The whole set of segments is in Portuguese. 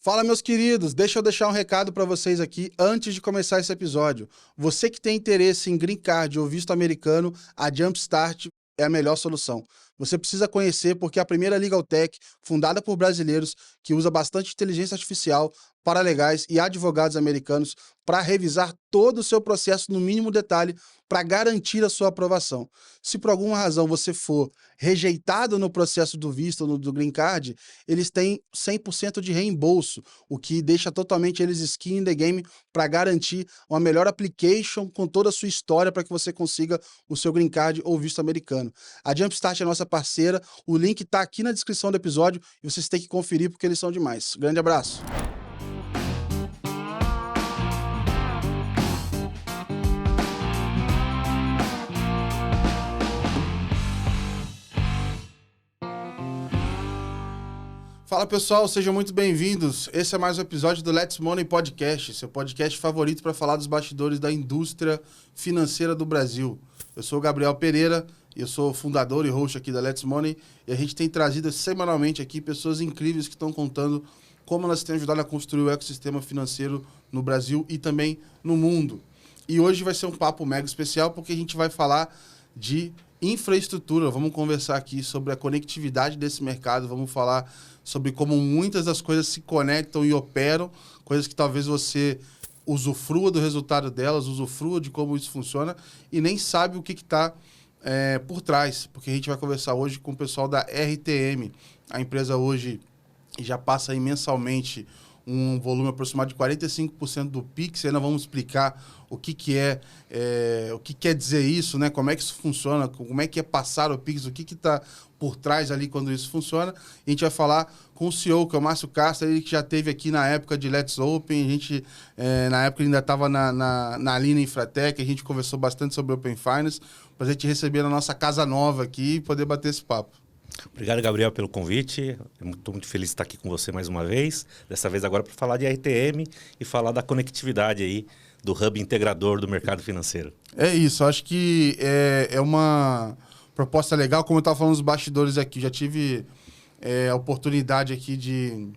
Fala, meus queridos, deixa eu deixar um recado para vocês aqui antes de começar esse episódio. Você que tem interesse em green card ou visto americano, a Jumpstart é a melhor solução. Você precisa conhecer porque é a primeira legal tech fundada por brasileiros que usa bastante inteligência artificial, paralegais e advogados americanos para revisar todo o seu processo no mínimo detalhe para garantir a sua aprovação. Se por alguma razão você for rejeitado no processo do visto ou do green card, eles têm 100% de reembolso, o que deixa totalmente eles skin in the game para garantir uma melhor application com toda a sua história para que você consiga o seu green card ou visto americano. A Jumpstart é nossa parceira, o link está aqui na descrição do episódio e vocês têm que conferir porque eles são demais. Grande abraço! Fala pessoal, sejam muito bem-vindos. Esse é mais um episódio do Let's Money Podcast, seu podcast favorito para falar dos bastidores da indústria financeira do Brasil. Eu sou o Gabriel Pereira, eu sou fundador e host aqui da Let's Money e a gente tem trazido semanalmente aqui pessoas incríveis que estão contando como elas têm ajudado a construir o ecossistema financeiro no Brasil e também no mundo. E hoje vai ser um papo mega especial porque a gente vai falar de infraestrutura. Vamos conversar aqui sobre a conectividade desse mercado, vamos falar sobre como muitas das coisas se conectam e operam, coisas que talvez você usufrua do resultado delas, usufrua de como isso funciona e nem sabe o que está por trás, porque a gente vai conversar hoje com o pessoal da RTM. A empresa hoje já passa aí mensalmente um volume aproximado de 45% do Pix, e ainda vamos explicar o que quer dizer isso, né? Como é que isso funciona, como é que é passar o Pix, o que está por trás ali quando isso funciona. E a gente vai falar com o CEO, que é o Márcio Castro, ele que já esteve aqui na época de Let's Open, a gente, na época ainda estava na Lina Infratech, a gente conversou bastante sobre Open Finance, para a gente receber na nossa casa nova aqui e poder bater esse papo. Obrigado, Gabriel, pelo convite. Estou muito feliz de estar aqui com você mais uma vez. Dessa vez agora para falar de RTM e falar da conectividade aí do hub integrador do mercado financeiro. É isso, acho que é uma proposta legal. Como eu estava falando nos bastidores aqui, já tive a oportunidade aqui de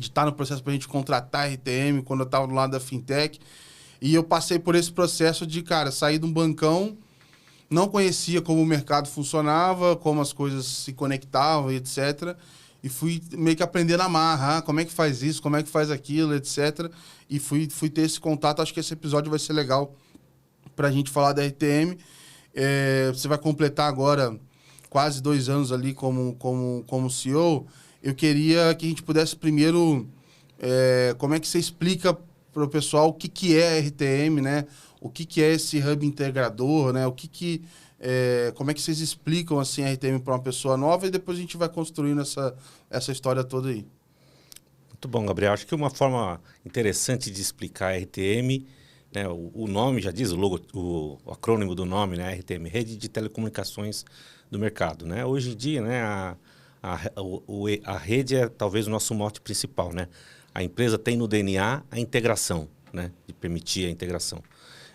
estar no processo para a gente contratar a RTM quando eu estava do lado da Fintech. E eu passei por esse processo de, cara, sair de um bancão, não conhecia como o mercado funcionava, como as coisas se conectavam, etc. E fui meio que aprender na marra, como é que faz isso, como é que faz aquilo, etc. E fui ter esse contato. Acho que esse episódio vai ser legal para a gente falar da RTM. Você vai completar agora quase 2 anos ali como CEO. Eu queria que a gente pudesse primeiro... como é que você explica para o pessoal o que é a RTM, né? O que é esse hub integrador, né? Como é que vocês explicam assim, a RTM para uma pessoa nova e depois a gente vai construindo essa história toda aí. Muito bom, Gabriel. Acho que uma forma interessante de explicar a RTM, né? O nome já diz, o acrônimo do nome, né? RTM, Rede de Telecomunicações do Mercado, né? Hoje em dia, né? A rede é talvez o nosso mote principal, né? A empresa tem no DNA a integração, né? De permitir a integração.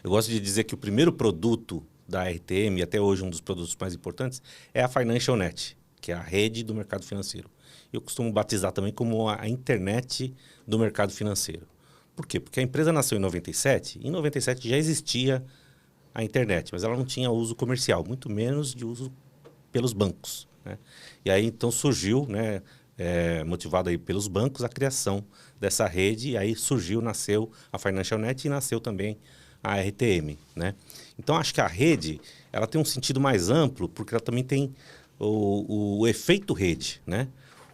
Eu gosto de dizer que o primeiro produto da RTM, e até hoje um dos produtos mais importantes, é a Financial Net, que é a rede do mercado financeiro. Eu costumo batizar também como a internet do mercado financeiro. Por quê? Porque a empresa nasceu em 97, e em 97 já existia a internet, mas ela não tinha uso comercial, muito menos de uso pelos bancos, né? E aí então surgiu, né, motivado aí pelos bancos, a criação dessa rede, e aí nasceu a Financial Net e nasceu também a RTM, né? Então, acho que a rede, ela tem um sentido mais amplo, porque ela também tem o efeito rede, né?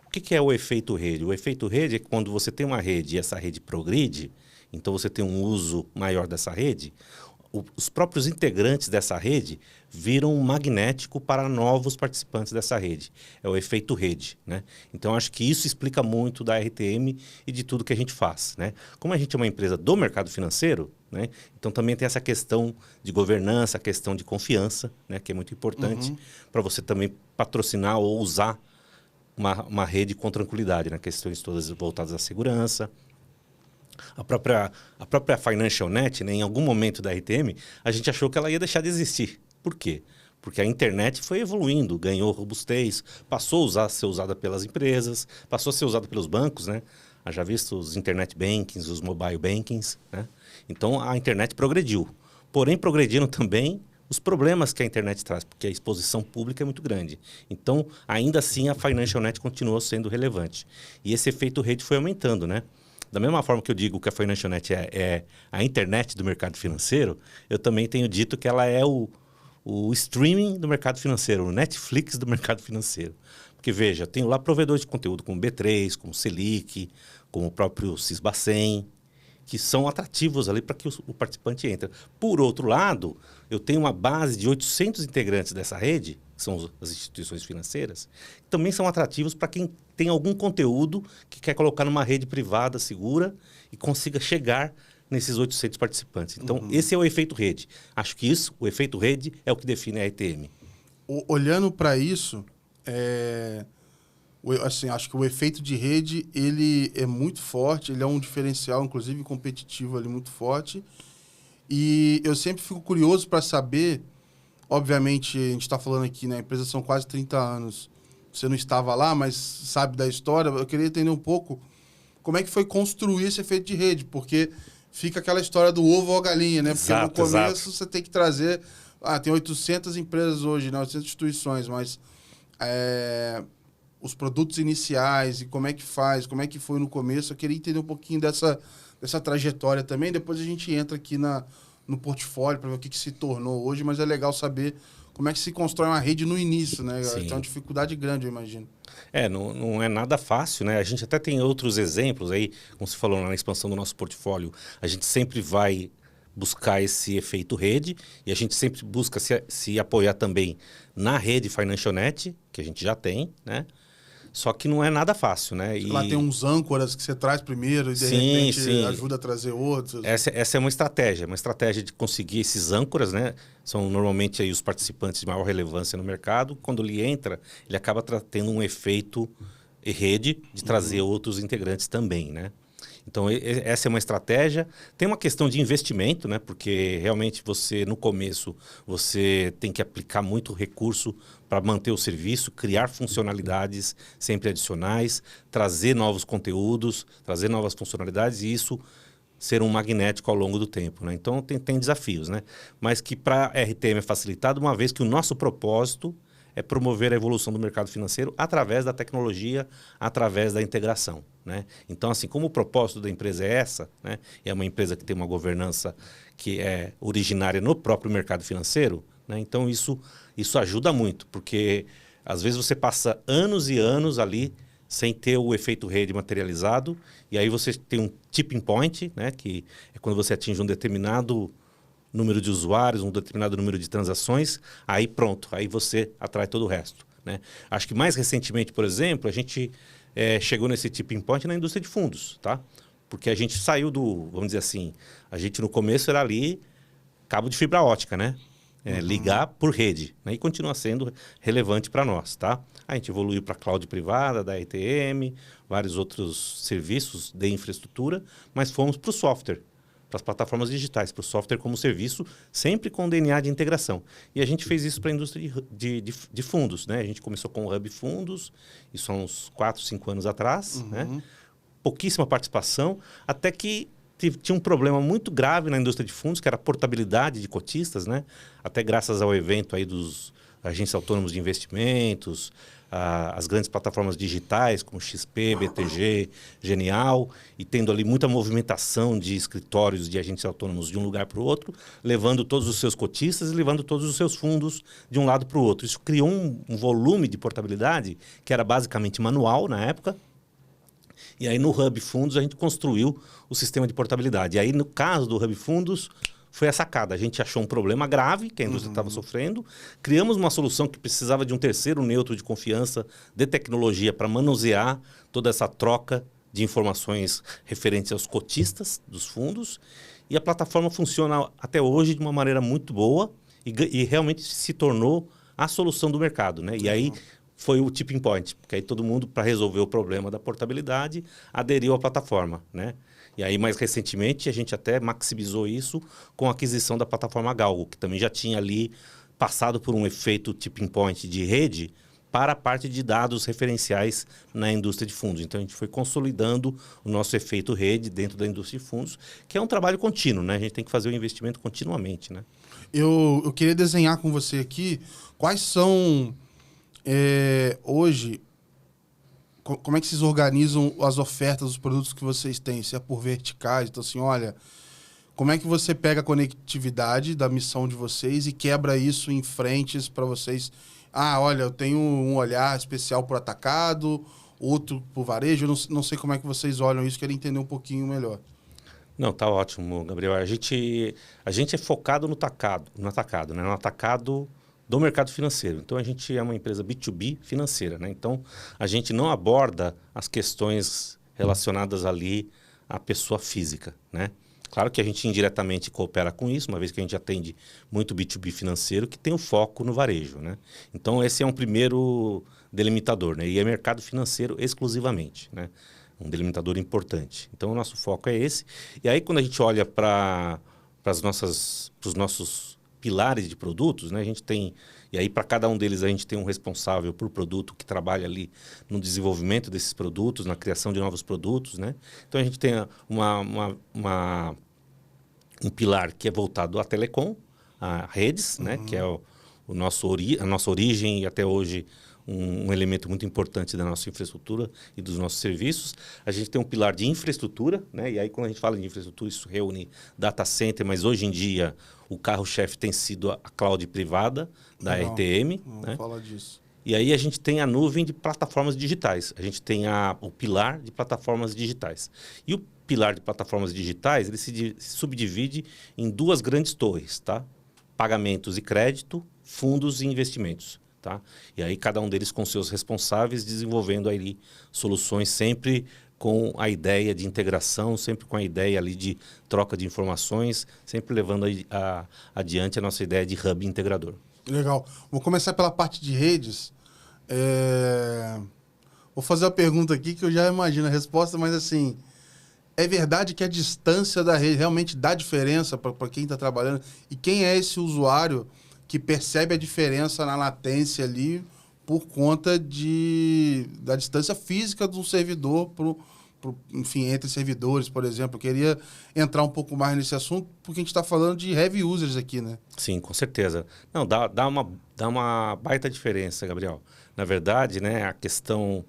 O que é o efeito rede? O efeito rede é quando você tem uma rede e essa rede progride, então você tem um uso maior dessa rede, os próprios integrantes dessa rede viram um magnético para novos participantes dessa rede. É o efeito rede, né? Então, acho que isso explica muito da RTM e de tudo que a gente faz, né? Como a gente é uma empresa do mercado financeiro, né? Então, também tem essa questão de governança, a questão de confiança, né? Que é muito importante para você também patrocinar ou usar uma rede com tranquilidade, né? Questões todas voltadas à segurança. A própria Financial Net, né, em algum momento da RTM, a gente achou que ela ia deixar de existir. Por quê? Porque a internet foi evoluindo, ganhou robustez, passou a ser usada pelas empresas, passou a ser usada pelos bancos, né? Haja visto os internet bankings, os mobile bankings, né? Então, a internet progrediu. Porém, progrediram também os problemas que a internet traz, porque a exposição pública é muito grande. Então, ainda assim, a Financial Net continuou sendo relevante. E esse efeito rede foi aumentando, né? Da mesma forma que eu digo que a Financial Net é a internet do mercado financeiro, eu também tenho dito que ela é o streaming do mercado financeiro, o Netflix do mercado financeiro. Porque, veja, tenho lá provedores de conteúdo como B3, como Selic, como o próprio Sisbacen, que são atrativos ali para que o participante entre. Por outro lado, eu tenho uma base de 800 integrantes dessa rede, que são as instituições financeiras, que também são atrativos para quem tem algum conteúdo que quer colocar numa rede privada, segura, e consiga chegar nesses 800 participantes. Então, esse é o efeito rede. Acho que o efeito rede, é o que define a RTM. Olhando para isso, assim, acho que o efeito de rede, ele é muito forte, ele é um diferencial, inclusive competitivo ali, muito forte. E eu sempre fico curioso para saber, obviamente, a gente está falando aqui, né? A empresa são quase 30 anos, você não estava lá, mas sabe da história. Eu queria entender um pouco como é que foi construir esse efeito de rede, porque fica aquela história do ovo ou a galinha, né? Porque no começo você tem que trazer... tem 800 empresas hoje, né? 800 instituições, mas os produtos iniciais e como é que faz, como é que foi no começo. Eu queria entender um pouquinho dessa trajetória também. Depois a gente entra aqui no portfólio para ver o que se tornou hoje, mas é legal saber como é que se constrói uma rede no início, né? Tem uma dificuldade grande, eu imagino. Não é nada fácil, né? A gente até tem outros exemplos aí, como você falou, na expansão do nosso portfólio. A gente sempre vai buscar esse efeito rede e a gente sempre busca se apoiar também na rede Financial Net, que a gente já tem, né? Só que não é nada fácil, né? Lá tem uns âncoras que você traz primeiro e de repente ajuda a trazer outros. Essa é uma estratégia de conseguir esses âncoras, né? São normalmente aí os participantes de maior relevância no mercado. Quando ele entra, ele acaba tendo um efeito rede de trazer outros integrantes também, né? Então, essa é uma estratégia. Tem uma questão de investimento, né? Porque realmente no começo, você tem que aplicar muito recurso para manter o serviço, criar funcionalidades sempre adicionais, trazer novos conteúdos, trazer novas funcionalidades e isso ser um magnético ao longo do tempo, né? Então, tem desafios, né? Mas que para a RTM é facilitado, uma vez que o nosso propósito é promover a evolução do mercado financeiro através da tecnologia, através da integração, né? Então, assim, como o propósito da empresa é essa, né? É uma empresa que tem uma governança que é originária no próprio mercado financeiro, né? Então, isso ajuda muito, porque às vezes você passa anos e anos ali sem ter o efeito rede materializado, e aí você tem um tipping point, né? Que é quando você atinge um determinado número de usuários, um determinado número de transações, aí pronto, aí você atrai todo o resto, né? Acho que mais recentemente, por exemplo, a gente chegou nesse tipping point na indústria de fundos, tá? Porque a gente saiu vamos dizer assim, a gente no começo era ali cabo de fibra ótica, né? Ligar por rede, né? E continua sendo relevante para nós, tá? A gente evoluiu para a cloud privada, da RTM, vários outros serviços de infraestrutura, mas fomos para o software, para as plataformas digitais, para o software como serviço, sempre com DNA de integração. E a gente fez isso para a indústria de fundos, né? A gente começou com o Hub Fundos, isso há uns 4, 5 anos atrás, né? Pouquíssima participação, até que tinha um problema muito grave na indústria de fundos, que era a portabilidade de cotistas, né? Até graças ao evento aí dos agentes autônomos de investimentos, as grandes plataformas digitais como XP, BTG, Genial, e tendo ali muita movimentação de escritórios de agentes autônomos de um lugar para o outro, levando todos os seus cotistas e levando todos os seus fundos de um lado para o outro. Isso criou um volume de portabilidade que era basicamente manual na época. E aí no Hub Fundos a gente construiu o sistema de portabilidade. E aí no caso do Hub Fundos foi a sacada. A gente achou um problema grave que a indústria estava sofrendo, criamos uma solução que precisava de um terceiro neutro de confiança de tecnologia para manusear toda essa troca de informações referentes aos cotistas dos fundos. E a plataforma funciona até hoje de uma maneira muito boa e realmente se tornou a solução do mercado, né? E aí foi o tipping point, porque aí todo mundo, para resolver o problema da portabilidade, aderiu à plataforma, né? E aí, mais recentemente, a gente até maximizou isso com a aquisição da plataforma Galgo, que também já tinha ali passado por um efeito tipping point de rede, para a parte de dados referenciais na indústria de fundos. Então, a gente foi consolidando o nosso efeito rede dentro da indústria de fundos, que é um trabalho contínuo, né? A gente tem que fazer o investimento continuamente, né? Eu queria desenhar com você aqui quais são, hoje, como é que vocês organizam as ofertas dos produtos que vocês têm, se é por verticais. Então, assim, olha, como é que você pega a conectividade da missão de vocês e quebra isso em frentes para vocês? Ah, olha, eu tenho um olhar especial para o atacado, outro para o varejo. Eu não sei como é que vocês olham isso, queria entender um pouquinho melhor. Não, tá ótimo, Gabriel. A gente é focado no atacado, né? No atacado do mercado financeiro. Então, a gente é uma empresa B2B financeira, né? Então, a gente não aborda as questões relacionadas ali à pessoa física, né? Claro que a gente indiretamente coopera com isso, uma vez que a gente atende muito B2B financeiro, que tem o foco no varejo, né? Então, esse é um primeiro delimitador, né? E é mercado financeiro exclusivamente, né? Um delimitador importante. Então, o nosso foco é esse. E aí, quando a gente olha para os nossos pilares de produtos, né? A gente tem... E aí, para cada um deles, a gente tem um responsável por produto que trabalha ali no desenvolvimento desses produtos, na criação de novos produtos, né? Então, a gente tem um pilar que é voltado à telecom, a redes, né? Que é a nossa origem e até hoje um elemento muito importante da nossa infraestrutura e dos nossos serviços. A gente tem um pilar de infraestrutura, né? E aí, quando a gente fala de infraestrutura, isso reúne data center, mas hoje em dia o carro-chefe tem sido a cloud privada da RTM. Vamos falar disso. E aí a gente tem a nuvem de plataformas digitais. A gente tem o pilar de plataformas digitais. E o pilar de plataformas digitais, ele se subdivide em duas grandes torres, tá? Pagamentos e crédito, fundos e investimentos. Tá? E aí cada um deles com seus responsáveis desenvolvendo aí soluções sempre com a ideia de integração, sempre com a ideia ali de troca de informações, sempre levando adiante a nossa ideia de hub integrador. Legal. Vou começar pela parte de redes. Vou fazer uma pergunta aqui que eu já imagino a resposta, mas assim, é verdade que a distância da rede realmente dá diferença para quem está trabalhando? E quem é esse usuário que percebe a diferença na latência ali por conta da distância física de um servidor enfim, entre servidores, por exemplo? Eu queria entrar um pouco mais nesse assunto, porque a gente está falando de heavy users aqui, né? Sim, com certeza. Não, dá uma baita diferença, Gabriel. Na verdade, né, a questão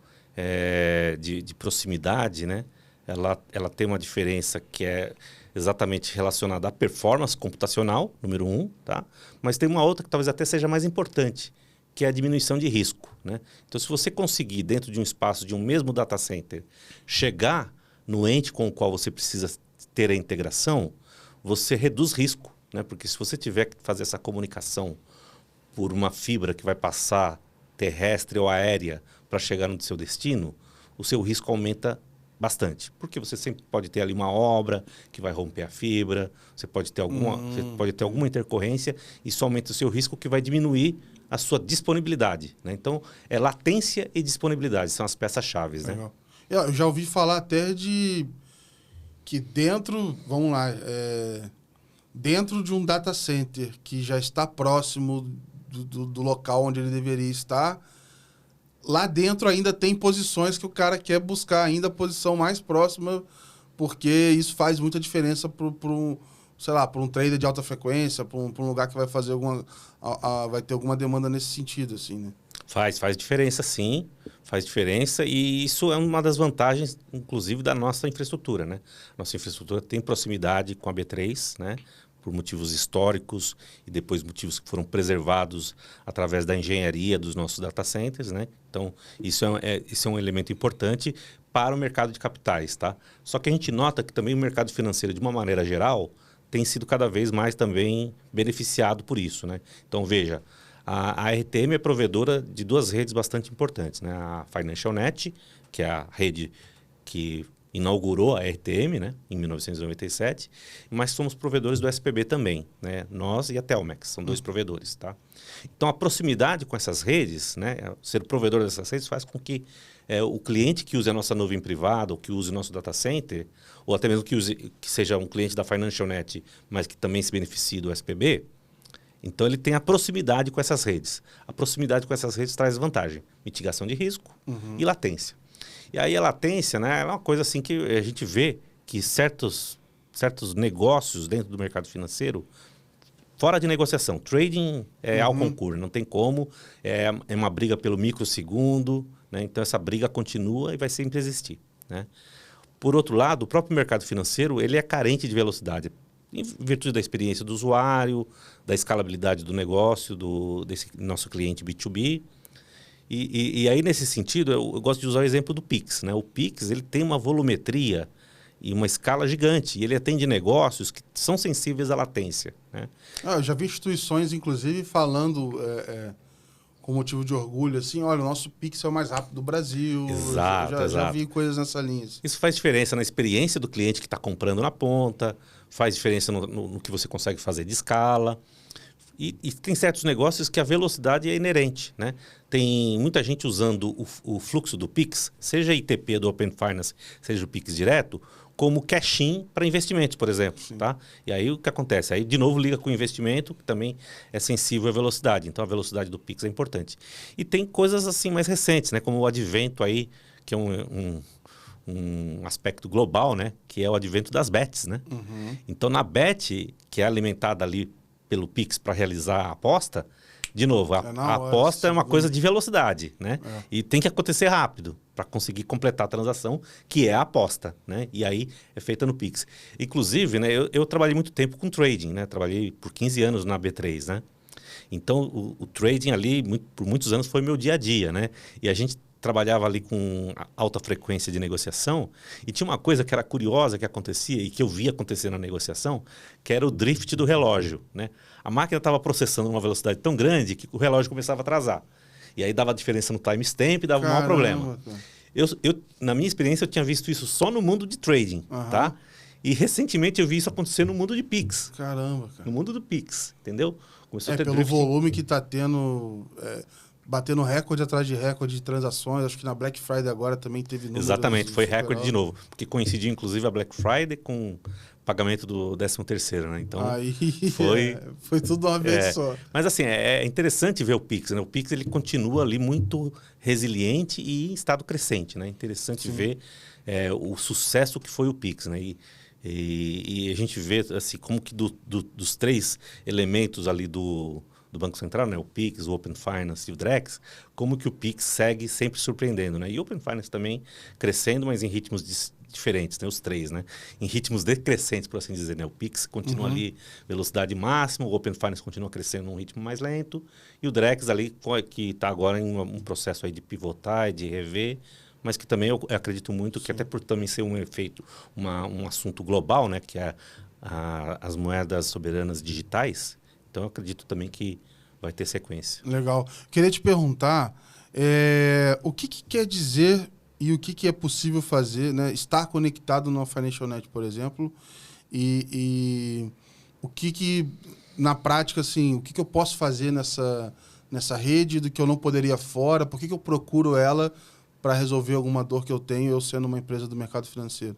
de proximidade, né, ela tem uma diferença que é exatamente relacionada à performance computacional, número 1, tá? Mas tem uma outra que talvez até seja mais importante, que é a diminuição de risco, né? Então, se você conseguir, dentro de um espaço de um mesmo data center, chegar no ente com o qual você precisa ter a integração, você reduz risco, né? Porque se você tiver que fazer essa comunicação por uma fibra que vai passar terrestre ou aérea para chegar no seu destino, o seu risco aumenta bastante, porque você sempre pode ter ali uma obra que vai romper a fibra, você pode ter alguma intercorrência, e isso aumenta o seu risco, que vai diminuir a sua disponibilidade, né? Então, latência e disponibilidade são as peças-chave, né? Eu já ouvi falar até de que vamos lá, dentro de um data center que já está próximo do local onde ele deveria estar, lá dentro ainda tem posições que o cara quer buscar ainda a posição mais próxima, porque isso faz muita diferença para um trader de alta frequência, para um lugar que vai fazer vai ter alguma demanda nesse sentido, assim, né? Faz diferença, sim. Faz diferença, e isso é uma das vantagens, inclusive, da nossa infraestrutura, né? Nossa infraestrutura tem proximidade com a B3, né? Por motivos históricos e depois motivos que foram preservados através da engenharia dos nossos data centers, né? Então, isso é um elemento importante para o mercado de capitais, tá? Só que a gente nota que também o mercado financeiro, de uma maneira geral, tem sido cada vez mais também beneficiado por isso, né? Então, veja, a RTM é provedora de duas redes bastante importantes, né? A Financial Net, que é a rede que inaugurou a RTM, né, em 1997, mas somos provedores do SPB também, né? Nós e a Telmex, são dois provedores, tá? Então, a proximidade com essas redes, né, ser provedor dessas redes faz com que o cliente que use a nossa nuvem privada, ou que use o nosso data center, ou até mesmo que seja um cliente da Financial Net, mas que também se beneficie do SPB, Então, ele tem a proximidade com essas redes. A proximidade com essas redes traz vantagem. Mitigação de risco e latência. E aí, a latência, né, é uma coisa assim que a gente vê que certos negócios dentro do mercado financeiro, fora de negociação, trading é ao concurso, não tem como, é uma briga pelo microsegundo, né? Então, essa briga continua e vai sempre existir, né? Por outro lado, o próprio mercado financeiro ele é carente de velocidade, em virtude da experiência do usuário, da escalabilidade do negócio, desse nosso cliente B2B. E aí, nesse sentido, eu gosto de usar o exemplo do Pix, né? O Pix ele tem uma volumetria e uma escala gigante. E ele atende negócios que são sensíveis à latência, né? Eu já vi instituições, inclusive, falando com motivo de orgulho, assim, olha, o nosso Pix é o mais rápido do Brasil. Exato, já vi coisas nessa linha. Assim. Isso faz diferença na experiência do cliente que está comprando na ponta, faz diferença no que você consegue fazer de escala. E tem certos negócios que a velocidade é inerente, né? Tem muita gente usando o fluxo do Pix, seja ITP do Open Finance, seja o Pix direto, como cash-in para investimentos, por exemplo. Tá? E aí o que acontece? Aí de novo liga com o investimento, que também é sensível à velocidade. Então a velocidade do Pix é importante. E tem coisas assim mais recentes, né? Como o advento aí, que é um aspecto global, né? Que é o advento das bets, né? Então na bet, que é alimentada ali pelo Pix para realizar a aposta, de novo, a aposta é uma coisa de velocidade, né? E tem que acontecer rápido para conseguir completar a transação, que é a aposta, né? E aí é feita no Pix. Inclusive, né, eu trabalhei muito tempo com trading, né? Trabalhei por 15 anos na B3, né? Então, o trading ali, por muitos anos, foi meu dia a dia, né? E a gente trabalhava ali com alta frequência de negociação e tinha uma coisa que era curiosa que acontecia e que eu via acontecer na negociação, que era o drift do relógio, né? A máquina estava processando uma velocidade tão grande que o relógio começava a atrasar. E aí dava diferença no timestamp e dava um maior problema. Na minha experiência, eu tinha visto isso só no mundo de trading, tá? E recentemente eu vi isso acontecer no mundo de Pix. Caramba, cara. No mundo do Pix, entendeu? Começou a ter pelo volume que está tendo... batendo recorde atrás de recorde de transações. Acho que na Black Friday agora também teve números. Exatamente, foi recorde de novo. Porque coincidiu, inclusive, a Black Friday com pagamento do 13º, né? Então, aí foi tudo uma vez só. Mas assim, é interessante ver o Pix, né? O Pix ele continua ali muito resiliente e em estado crescente, né? Interessante ver o sucesso que foi o Pix, né? E a gente vê assim, como que dos três elementos ali do Banco Central, né? O Pix, o Open Finance e o Drex, como que o Pix segue sempre surpreendendo, né? E o Open Finance também crescendo, mas em ritmos diferentes, né? Os três, né? Em ritmos decrescentes, por assim dizer, né? O Pix continua ali, velocidade máxima, o Open Finance continua crescendo num ritmo mais lento, e o Drex ali, que está agora em um processo aí de pivotar e de rever, mas que também eu acredito muito que até por também ser um efeito, um assunto global, né? Que é as moedas soberanas digitais. Então, eu acredito também que vai ter sequência. Legal. Queria te perguntar, o que quer dizer e o que é possível fazer, né? Estar conectado no Financial Net, por exemplo, e o que na prática, assim, o que eu posso fazer nessa rede do que eu não poderia fora? Por que eu procuro ela para resolver alguma dor que eu tenho, eu sendo uma empresa do mercado financeiro?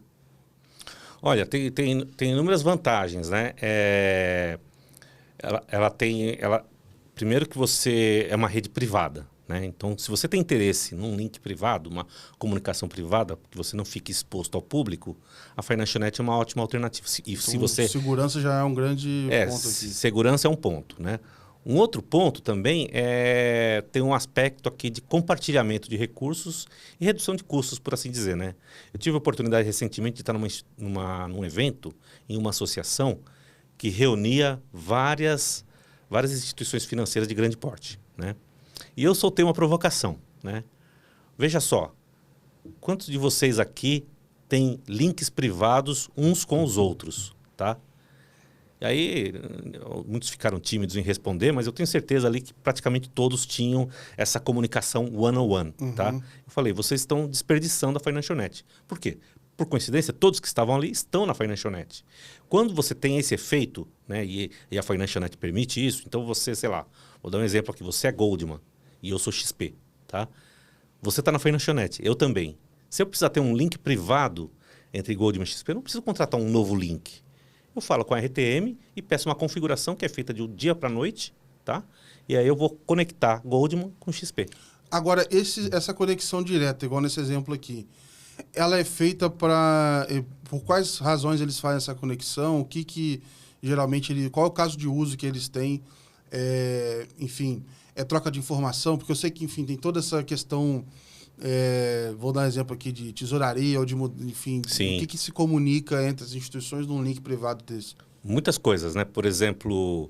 Olha, tem inúmeras vantagens, né? Primeiro que você é uma rede privada, né? Então, se você tem interesse num link privado, uma comunicação privada, que você não fique exposto ao público, a Financial Net é uma ótima alternativa. Segurança já é um grande ponto aqui. Segurança é um ponto, né? Um outro ponto também tem um aspecto aqui de compartilhamento de recursos e redução de custos, por assim dizer, né? Eu tive a oportunidade recentemente de estar num evento, em uma associação, que reunia várias instituições financeiras de grande porte, né? E eu soltei uma provocação, né? Veja só, quantos de vocês aqui têm links privados uns com os outros, tá? E aí, muitos ficaram tímidos em responder, mas eu tenho certeza ali que praticamente todos tinham essa comunicação one-on-one, tá? Eu falei, vocês estão desperdiçando a Financial Net. Por quê? Por coincidência, todos que estavam ali estão na Financial Net. Quando você tem esse efeito, né, e a Financial Net permite isso, então você, sei lá, vou dar um exemplo aqui, você é Goldman e eu sou XP, tá? Você está na Financial Net, eu também. Se eu precisar ter um link privado entre Goldman e XP, eu não preciso contratar um novo link. eu falo com a RTM e peço uma configuração que é feita de um dia para a noite, tá? E aí eu vou conectar Goldman com XP. Agora, essa conexão direta, igual nesse exemplo aqui, ela é feita para... Por quais razões eles fazem essa conexão? O que geralmente... Qual é o caso de uso que eles têm? Enfim, é troca de informação? Porque eu sei que, enfim, tem toda essa questão... vou dar um exemplo aqui de tesouraria, ou de, enfim, Sim. o que se comunica entre as instituições num link privado desse? Muitas coisas, né? Por exemplo,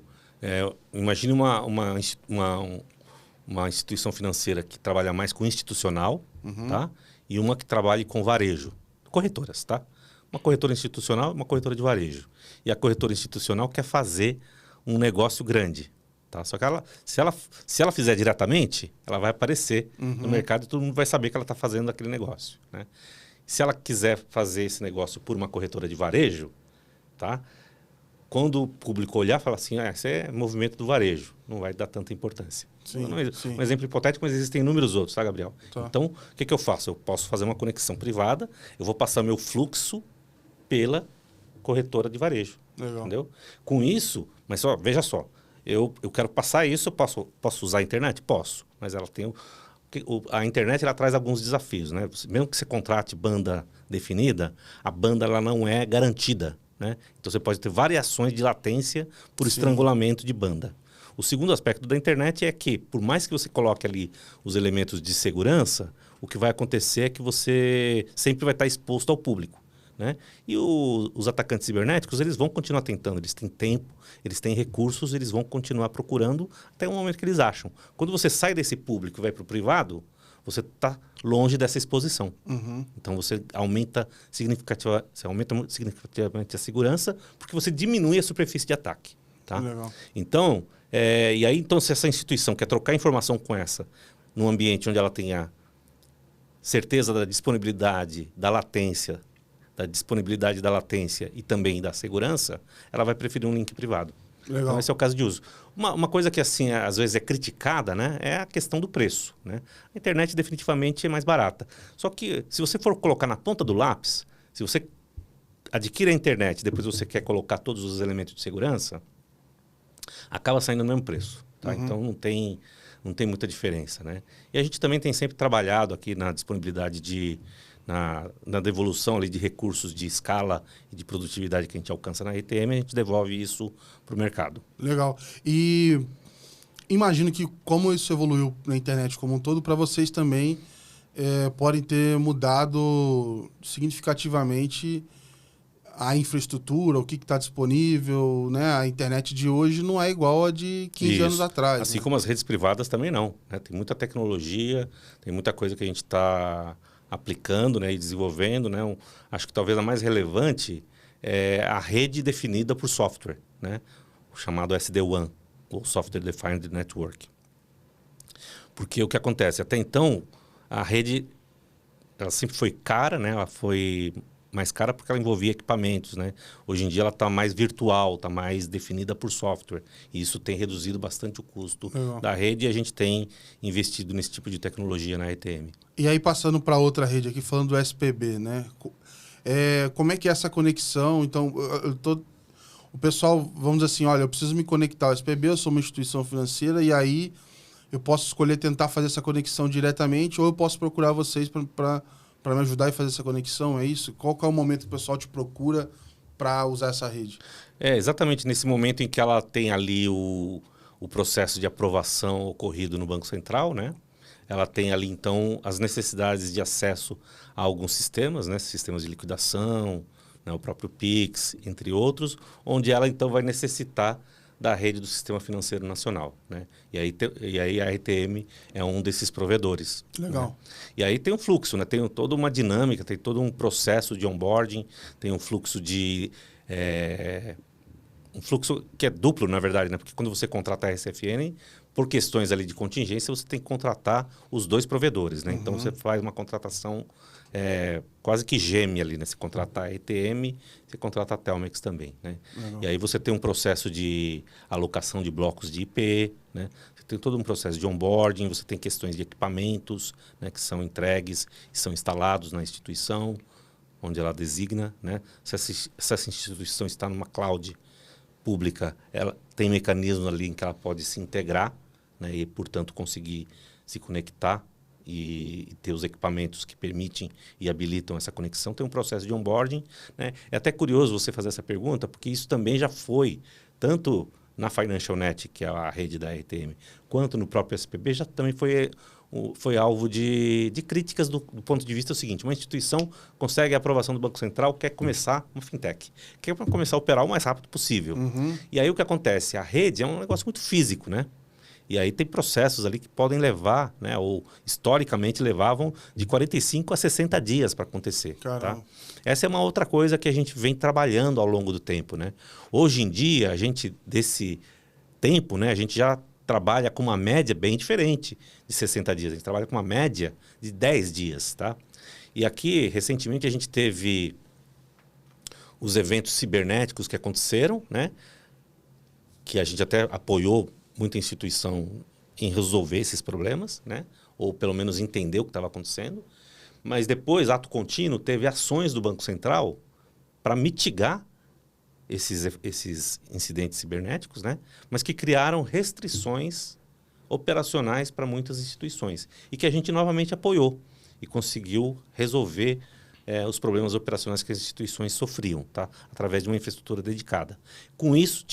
imagine uma instituição financeira que trabalha mais com institucional, tá? E uma que trabalhe com varejo. Corretoras, tá? Uma corretora institucional e uma corretora de varejo. E a corretora institucional quer fazer um negócio grande, tá? Só que se ela fizer diretamente, ela vai aparecer no mercado e todo mundo vai saber que ela está fazendo aquele negócio, né? Se ela quiser fazer esse negócio por uma corretora de varejo, tá? Quando o público olhar, fala assim, esse é movimento do varejo, não vai dar tanta importância. Sim, sim. Um exemplo hipotético, mas existem inúmeros outros, tá, Gabriel? Tá. Então, o que eu faço? Eu posso fazer uma conexão privada, eu vou passar meu fluxo pela corretora de varejo. Legal. Entendeu? Com isso, mas veja só, eu quero passar isso, eu posso usar a internet? Posso, mas ela tem a internet ela traz alguns desafios, né? Mesmo que você contrate banda definida, a banda ela não é garantida, né? Então você pode ter variações de latência por estrangulamento de banda. O segundo aspecto da internet é que, por mais que você coloque ali os elementos de segurança, o que vai acontecer é que você sempre vai estar exposto ao público, né? E os atacantes cibernéticos, eles vão continuar tentando, eles têm tempo, eles têm recursos, eles vão continuar procurando até o momento que eles acham. Quando você sai desse público e vai para o privado, você está longe dessa exposição. Então você aumenta significativamente a segurança, porque você diminui a superfície de ataque. Tá? Legal. Então, então, se essa instituição quer trocar informação com essa, num ambiente onde ela tenha certeza da disponibilidade, da latência e também da segurança, ela vai preferir um link privado. Legal. Então, esse é o caso de uso. Uma coisa que, assim, às vezes é criticada, né, é a questão do preço, né? A internet definitivamente é mais barata. Só que, se você for colocar na ponta do lápis, se você adquire a internet, depois você quer colocar todos os elementos de segurança, acaba saindo no mesmo preço, tá? Então, não tem muita diferença, né? E a gente também tem sempre trabalhado aqui na disponibilidade na devolução ali de recursos de escala e de produtividade que a gente alcança na RTM, a gente devolve isso para o mercado. Legal. E imagino que como isso evoluiu na internet como um todo, para vocês também podem ter mudado significativamente a infraestrutura, o que está disponível, né? A internet de hoje não é igual a de 15 anos atrás. Assim né? como as redes privadas também não, né? Tem muita tecnologia, tem muita coisa que a gente está aplicando, né, e desenvolvendo, né? Acho que talvez a mais relevante é a rede definida por software, né? O chamado SD-WAN, ou Software Defined Network. Porque o que acontece? Até então, a rede ela sempre foi cara, né? Ela foi mais cara porque ela envolvia equipamentos, né? Hoje em dia ela está mais virtual, está mais definida por software. E isso tem reduzido bastante o custo da rede e a gente tem investido nesse tipo de tecnologia na RTM. E aí, passando para outra rede aqui, falando do SPB, né? Como é que é essa conexão? Então, o pessoal, vamos dizer assim, olha, eu preciso me conectar ao SPB, eu sou uma instituição financeira, e aí eu posso escolher tentar fazer essa conexão diretamente, ou eu posso procurar vocês para me ajudar e fazer essa conexão, é isso? Qual que é o momento que o pessoal te procura para usar essa rede? É exatamente nesse momento em que ela tem ali o processo de aprovação ocorrido no Banco Central, né? Ela tem ali, então, as necessidades de acesso a alguns sistemas, né? Sistemas de liquidação, né? O próprio Pix, entre outros, onde ela, então, vai necessitar da rede do Sistema Financeiro Nacional, né? E aí a RTM é um desses provedores. Legal. Né? E aí tem um fluxo, né? Tem toda uma dinâmica, tem todo um processo de onboarding, tem um fluxo um fluxo que é duplo, na verdade, né? Porque quando você contrata a RCFN, por questões ali de contingência, você tem que contratar os dois provedores, né? Então, você faz uma contratação quase que gêmea ali, né? Você contrata a RTM, você contrata a Telmex também, né? E aí você tem um processo de alocação de blocos de IP, né? Você tem todo um processo de onboarding, você tem questões de equipamentos, né? Que são entregues e são instalados na instituição. onde ela designa, né? Se essa instituição está numa cloud pública, ela tem mecanismos ali em que ela pode se integrar, né? E, portanto, conseguir se conectar e ter os equipamentos que permitem e habilitam essa conexão. Tem um processo de onboarding, né? É até curioso você fazer essa pergunta, porque isso também já foi, tanto na FinancialNet, que é a rede da RTM, quanto no próprio SPB, já também foi alvo de críticas do ponto de vista seguinte: uma instituição consegue a aprovação do Banco Central, quer começar uma fintech, quer começar a operar o mais rápido possível. E aí o que acontece? A rede é um negócio muito físico, né? E aí tem processos ali que podem levar, né, ou historicamente levavam de 45 a 60 dias para acontecer. Tá? Essa é uma outra coisa que a gente vem trabalhando ao longo do tempo, né? Hoje em dia, a gente, desse tempo, né, a gente já trabalha com uma média bem diferente de 60 dias. A gente trabalha com uma média de 10 dias. Tá? E aqui, recentemente, a gente teve os eventos cibernéticos que aconteceram, né, que a gente até apoiou muita instituição em resolver esses problemas, né? Ou pelo menos entender o que estava acontecendo. Mas depois, ato contínuo, teve ações do Banco Central para mitigar esses incidentes cibernéticos, né? Mas que criaram restrições operacionais para muitas instituições e que a gente novamente apoiou e conseguiu resolver os problemas operacionais que as instituições sofriam, tá? Através de uma infraestrutura dedicada. Com isso,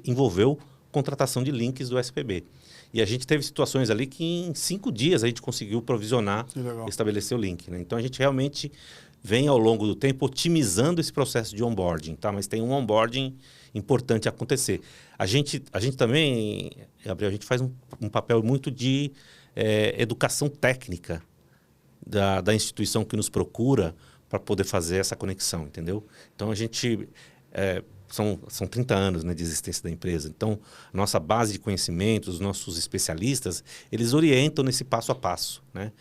envolveu contratação de links do SPB. E a gente teve situações ali que em 5 dias a gente conseguiu provisionar e estabelecer o link. Né? Então a gente realmente vem ao longo do tempo otimizando esse processo de onboarding, tá? Mas tem um onboarding importante a acontecer. A gente também, Gabriel, a gente faz um papel muito de educação técnica da instituição que nos procura para poder fazer essa conexão, entendeu? Então a gente... São 30 anos, né, de existência da empresa. Então, a nossa base de conhecimentos, os nossos especialistas, eles orientam nesse passo a passo. Né?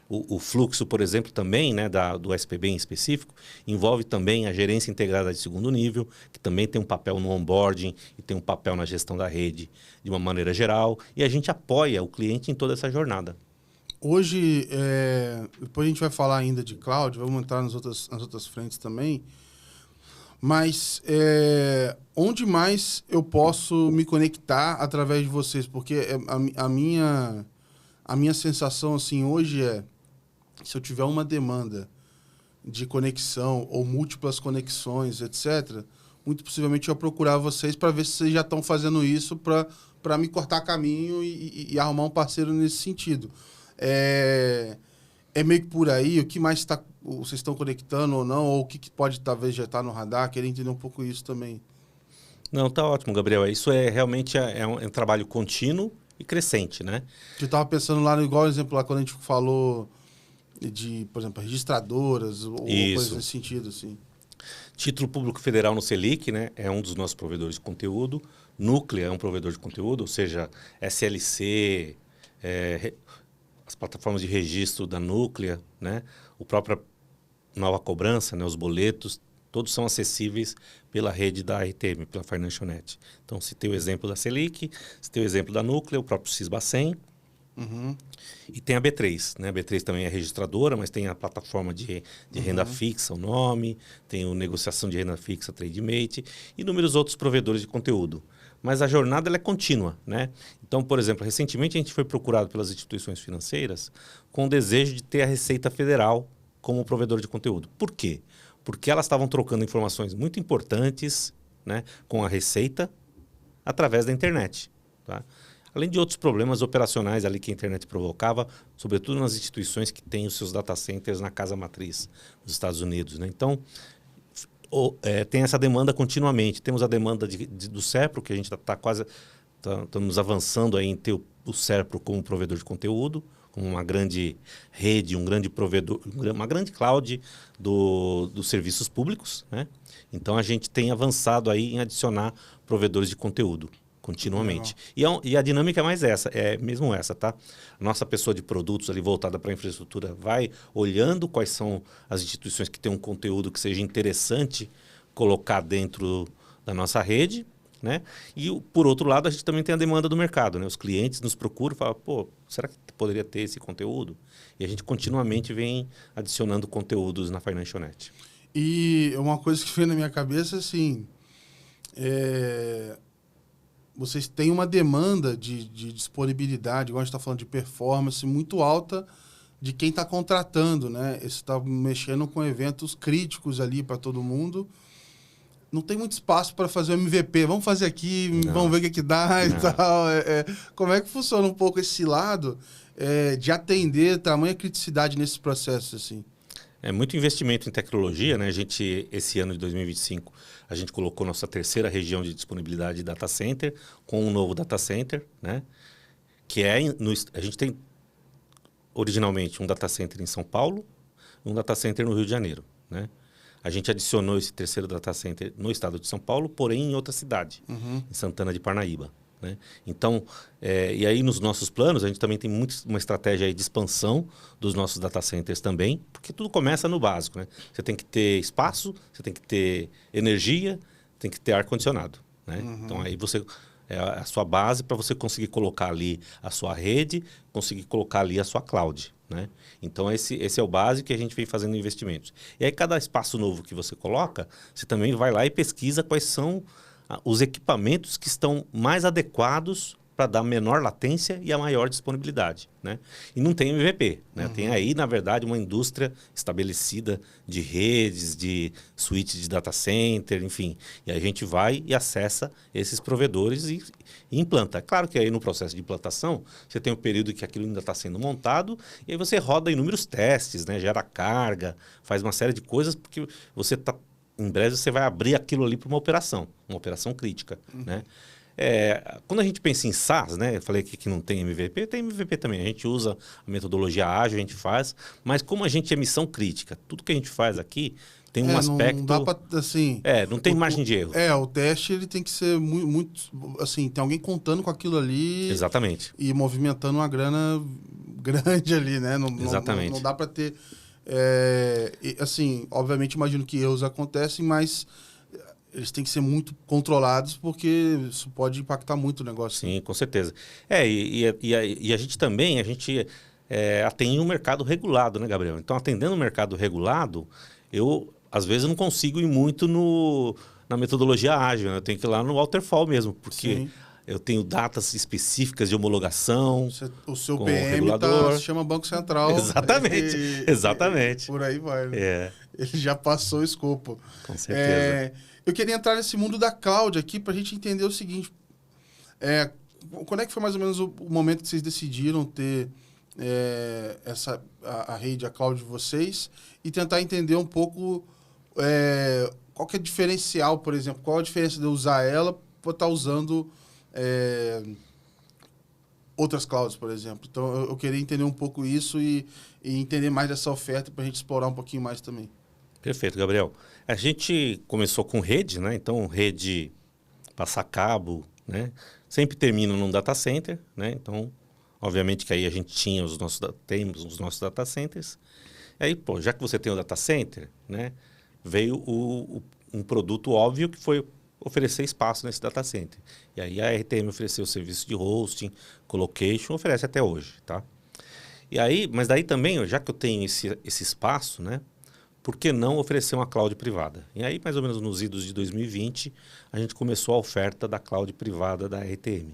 O fluxo, por exemplo, também, né, do SPB em específico, envolve também a gerência integrada de segundo nível, que também tem um papel no onboarding e tem um papel na gestão da rede de uma maneira geral. E a gente apoia o cliente em toda essa jornada. Hoje, depois a gente vai falar ainda de cloud, vamos entrar nas outras frentes também. Mas onde mais eu posso me conectar através de vocês? Porque a minha sensação assim, hoje se eu tiver uma demanda de conexão ou múltiplas conexões, etc., muito possivelmente eu procurar vocês para ver se vocês já estão fazendo isso para me cortar caminho e arrumar um parceiro nesse sentido. É meio que por aí, o que mais vocês estão conectando ou não, ou o que pode talvez já estar no radar, queria entender um pouco isso também. Não, tá ótimo, Gabriel. Isso realmente um trabalho contínuo e crescente, né? Eu estava pensando lá, igual exemplo lá, quando a gente falou de, por exemplo, registradoras ou coisas nesse sentido, assim. Título Público Federal no Selic, né? É um dos nossos provedores de conteúdo. Núclea é um provedor de conteúdo, ou seja, SLC, as plataformas de registro da Núclea, né? O próprio Nova Cobrança, né? Os boletos, todos são acessíveis pela rede da RTM, pela FinancialNet. Então, se tem o exemplo da Selic, se tem o exemplo da Núclea, o próprio Sisbacen. E tem a B3, né? A B3 também é registradora, mas tem a plataforma de renda fixa, o nome, tem o negociação de renda fixa, TradeMate, e inúmeros outros provedores de conteúdo. Mas a jornada ela é contínua, né? Então, por exemplo, recentemente a gente foi procurado pelas instituições financeiras com o desejo de ter a Receita Federal como provedor de conteúdo. Por quê? Porque elas estavam trocando informações muito importantes, né, com a Receita através da internet. Tá? Além de outros problemas operacionais ali que a internet provocava, sobretudo nas instituições que têm os seus data centers na casa matriz dos Estados Unidos. Né? Então, tem essa demanda continuamente. Temos a demanda do SERPRO, que a gente estamos avançando aí em ter o SERPRO como provedor de conteúdo, como uma grande rede, um grande provedor, uma grande cloud dos serviços públicos. Né? Então, a gente tem avançado aí em adicionar provedores de conteúdo continuamente. E a dinâmica é mais mesmo essa, tá? A nossa pessoa de produtos ali voltada para a infraestrutura vai olhando quais são as instituições que têm um conteúdo que seja interessante colocar dentro da nossa rede, né? E, por outro lado, a gente também tem a demanda do mercado, né? Os clientes nos procuram e falam, pô, será que poderia ter esse conteúdo? E a gente continuamente vem adicionando conteúdos na FinancialNet. E uma coisa que veio na minha cabeça, assim, vocês têm uma demanda de disponibilidade, igual a gente está falando de performance, muito alta de quem está contratando, né? Você está mexendo com eventos críticos ali para todo mundo. Não tem muito espaço para fazer o MVP. Vamos fazer aqui, vamos ver o que dá e tal. Como é que funciona um pouco esse lado de atender tamanha criticidade nesses processos, assim? É muito investimento em tecnologia, né? Esse ano de 2025, a gente colocou nossa terceira região de disponibilidade de data center com um novo data center, né? A gente tem originalmente um data center em São Paulo e um data center no Rio de Janeiro, né? A gente adicionou esse terceiro data center no estado de São Paulo, porém em outra cidade, em Santana de Parnaíba, né? Então, e aí nos nossos planos, a gente também tem uma estratégia aí de expansão dos nossos data centers também, porque tudo começa no básico, né? Você tem que ter espaço, você tem que ter energia, tem que ter ar-condicionado, né? Então, aí é a sua base para você conseguir colocar ali a sua rede, conseguir colocar ali a sua cloud, né? Então, esse é o básico que a gente vem fazendo investimentos. E aí, cada espaço novo que você coloca, você também vai lá e pesquisa quais são os equipamentos que estão mais adequados para dar menor latência e a maior disponibilidade, né? E não tem MVP, né? Tem aí, na verdade, uma indústria estabelecida de redes, de suítes de data center, enfim. E a gente vai e acessa esses provedores e implanta. É claro que aí no processo de implantação, você tem um período que aquilo ainda está sendo montado e aí você roda inúmeros testes, né? Gera carga, faz uma série de coisas, porque você está... Em breve você vai abrir aquilo ali para uma operação crítica, né? Quando a gente pensa em SaaS, né? Eu falei que não tem MVP, tem MVP também. A gente usa a metodologia ágil, a gente faz, mas como a gente é missão crítica, tudo que a gente faz aqui tem um aspecto... Não dá pra, assim... não tem margem de erro. O teste ele tem que ser muito... Assim, tem alguém contando com aquilo ali... Exatamente. E movimentando uma grana grande ali, né? Exatamente. Não dá para ter... assim, obviamente, imagino que erros acontecem, mas eles têm que ser muito controlados porque isso pode impactar muito o negócio. Sim, com certeza. E a gente também, atende um mercado regulado, né, Gabriel? Então, atendendo o mercado regulado, eu, às vezes, não consigo ir muito na metodologia ágil, né? Eu tenho que ir lá no waterfall mesmo, porque... Sim. Eu tenho datas específicas de homologação. O seu com PM se chama Banco Central. Exatamente, exatamente. E por aí vai. Né? Ele já passou o escopo. Com certeza. Eu queria entrar nesse mundo da cloud aqui para a gente entender o seguinte. Quando é que foi mais ou menos o momento que vocês decidiram ter a rede, a cloud de vocês e tentar entender um pouco qual que é o diferencial, por exemplo, qual a diferença de eu usar ela para estar usando... outras clouds, por exemplo. Então, eu queria entender um pouco isso e entender mais dessa oferta para a gente explorar um pouquinho mais também. Perfeito, Gabriel. A gente começou com rede, né? Então, rede, passar cabo, né? Sempre termina num data center, né? Então, obviamente que aí a gente temos os nossos data centers. E aí, já que você tem o data center, né? Veio um produto óbvio que foi oferecer espaço nesse data center. E aí a RTM ofereceu o serviço de hosting, colocation, oferece até hoje, tá? E aí, mas daí também, já que eu tenho esse espaço, né? Por que não oferecer uma cloud privada? E aí, mais ou menos nos idos de 2020, a gente começou a oferta da cloud privada da RTM.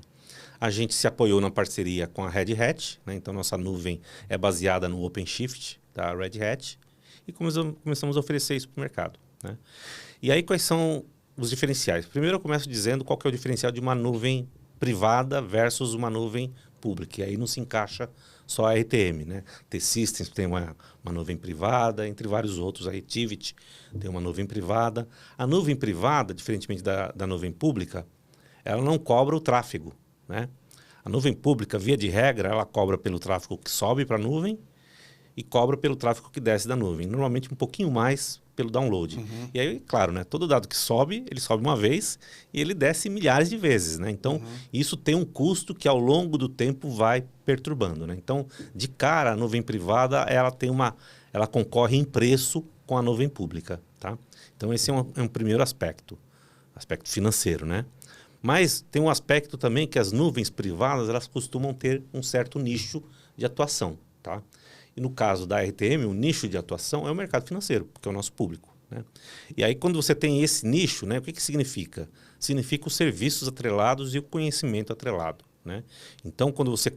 A gente se apoiou na parceria com a Red Hat, né? Então nossa nuvem é baseada no OpenShift da Red Hat e começamos a oferecer isso para o mercado, né? E aí, quais são os diferenciais? Primeiro eu começo dizendo qual que é o diferencial de uma nuvem privada versus uma nuvem pública. E aí não se encaixa só a RTM, né? T-Systems tem uma nuvem privada, entre vários outros. A Retivity tem uma nuvem privada. A nuvem privada, diferentemente da nuvem pública, ela não cobra o tráfego, né? A nuvem pública, via de regra, ela cobra pelo tráfego que sobe para a nuvem e cobra pelo tráfego que desce da nuvem. Normalmente um pouquinho mais pelo download. E aí, claro, né, todo dado que sobe, ele sobe uma vez e ele desce milhares de vezes, né? Então, isso tem um custo que ao longo do tempo vai perturbando, né? Então, de cara, a nuvem privada, ela concorre em preço com a nuvem pública, tá? Então, esse é um primeiro aspecto financeiro, né? Mas tem um aspecto também que as nuvens privadas, elas costumam ter um certo nicho de atuação, tá? E no caso da RTM, o nicho de atuação é o mercado financeiro, porque é o nosso público, né? E aí, quando você tem esse nicho, né, o que significa? Significa os serviços atrelados e o conhecimento atrelado, né? Então, quando você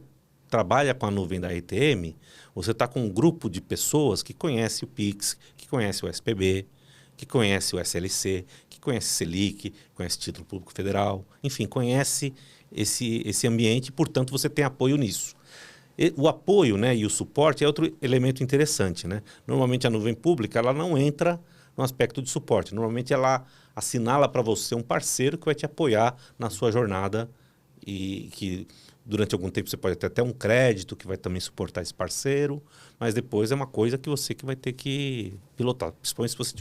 trabalha com a nuvem da RTM, você está com um grupo de pessoas que conhece o Pix, que conhece o SPB, que conhece o SLC, que conhece Selic, conhece Título Público Federal, enfim, conhece esse ambiente e, portanto, você tem apoio nisso. O apoio, né, e o suporte é outro elemento interessante, né? Normalmente a nuvem pública ela não entra no aspecto de suporte. Normalmente ela assinala para você um parceiro que vai te apoiar na sua jornada e que durante algum tempo você pode ter até um crédito que vai também suportar esse parceiro, mas depois é uma coisa que você que vai ter que pilotar. Principalmente se você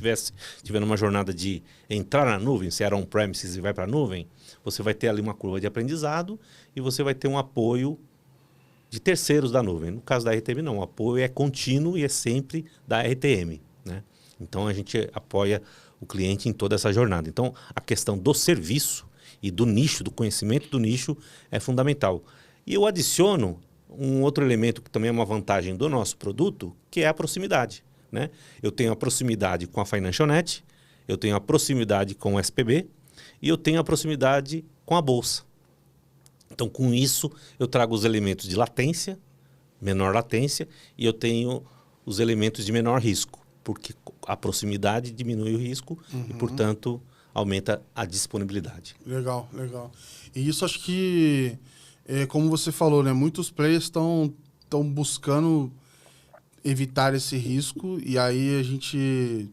tiver numa jornada de entrar na nuvem, se era on-premises e vai para a nuvem, você vai ter ali uma curva de aprendizado e você vai ter um apoio de terceiros da nuvem. No caso da RTM não, o apoio é contínuo e é sempre da RTM, né? Então a gente apoia o cliente em toda essa jornada. Então a questão do serviço e do nicho, do conhecimento do nicho é fundamental. E eu adiciono um outro elemento que também é uma vantagem do nosso produto, que é a proximidade, né? Eu tenho a proximidade com a FinancialNet, eu tenho a proximidade com o SPB e eu tenho a proximidade com a Bolsa. Então, com isso, eu trago os elementos de latência, menor latência, e eu tenho os elementos de menor risco, porque a proximidade diminui o risco e, portanto, aumenta a disponibilidade. Legal, legal. E isso acho que, como você falou, né, muitos players estão buscando evitar esse risco, e aí a gente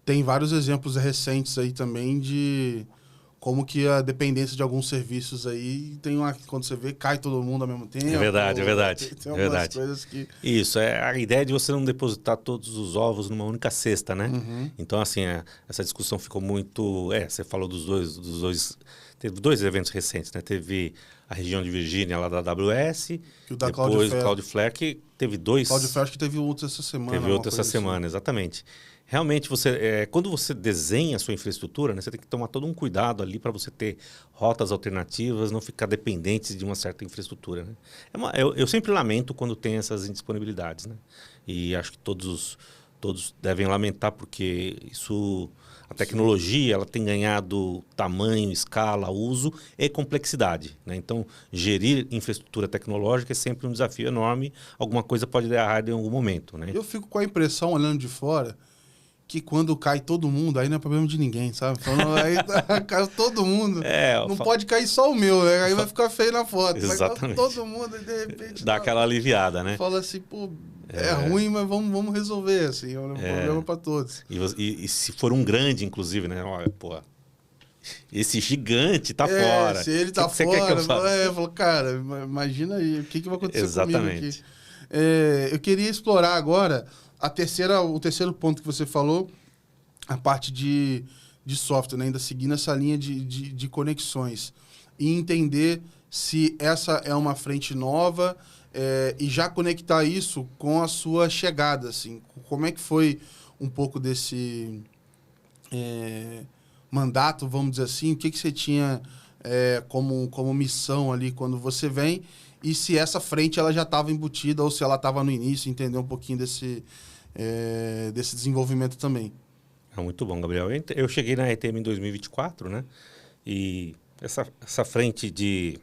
tem vários exemplos recentes aí também de como que a dependência de alguns serviços aí quando você vê, cai todo mundo ao mesmo tempo. É verdade, é verdade. Tem algumas coisas que... Isso, é a ideia de você não depositar todos os ovos numa única cesta, né? Então, assim, essa discussão ficou muito... você falou dos dois... Teve dois eventos recentes, né? Teve a região de Virgínia, lá da AWS, e o da depois o Cloudflare, que teve dois... Cloudflare, acho que teve outro essa semana. Teve outro essa semana, exatamente. Realmente, quando você desenha a sua infraestrutura, né, você tem que tomar todo um cuidado ali para você ter rotas alternativas, não ficar dependente de uma certa infraestrutura, né? Eu sempre lamento quando tem essas indisponibilidades, né? E acho que todos devem lamentar, porque a tecnologia ela tem ganhado tamanho, escala, uso e complexidade, né? Então, gerir infraestrutura tecnológica é sempre um desafio enorme. Alguma coisa pode dar errado em algum momento, né? Eu fico com a impressão, olhando de fora, que quando cai todo mundo, aí não é problema de ninguém, sabe? Aí cai todo mundo. Não pode cair só o meu, né? Aí vai ficar feio na foto. Exatamente. Vai todo mundo e de repente... Dá aquela aliviada, né? Fala assim, pô, é ruim, mas vamos resolver, assim. É um problema para todos. E se for um grande, inclusive, né? Olha, pô, esse gigante tá fora. Se ele tá fora, eu falo, cara, imagina aí, o que vai acontecer comigo aqui? Eu queria explorar agora o terceiro ponto que você falou, a parte de software, né? Ainda seguindo essa linha de conexões. E entender se essa é uma frente nova e já conectar isso com a sua chegada. Assim. Como é que foi um pouco desse mandato, vamos dizer assim? O que você tinha como missão ali quando você vem? E se essa frente ela já estava embutida ou se ela estava no início, entender um pouquinho desse desenvolvimento também. Muito bom, Gabriel. Eu cheguei na RTM em 2024, né? E essa frente de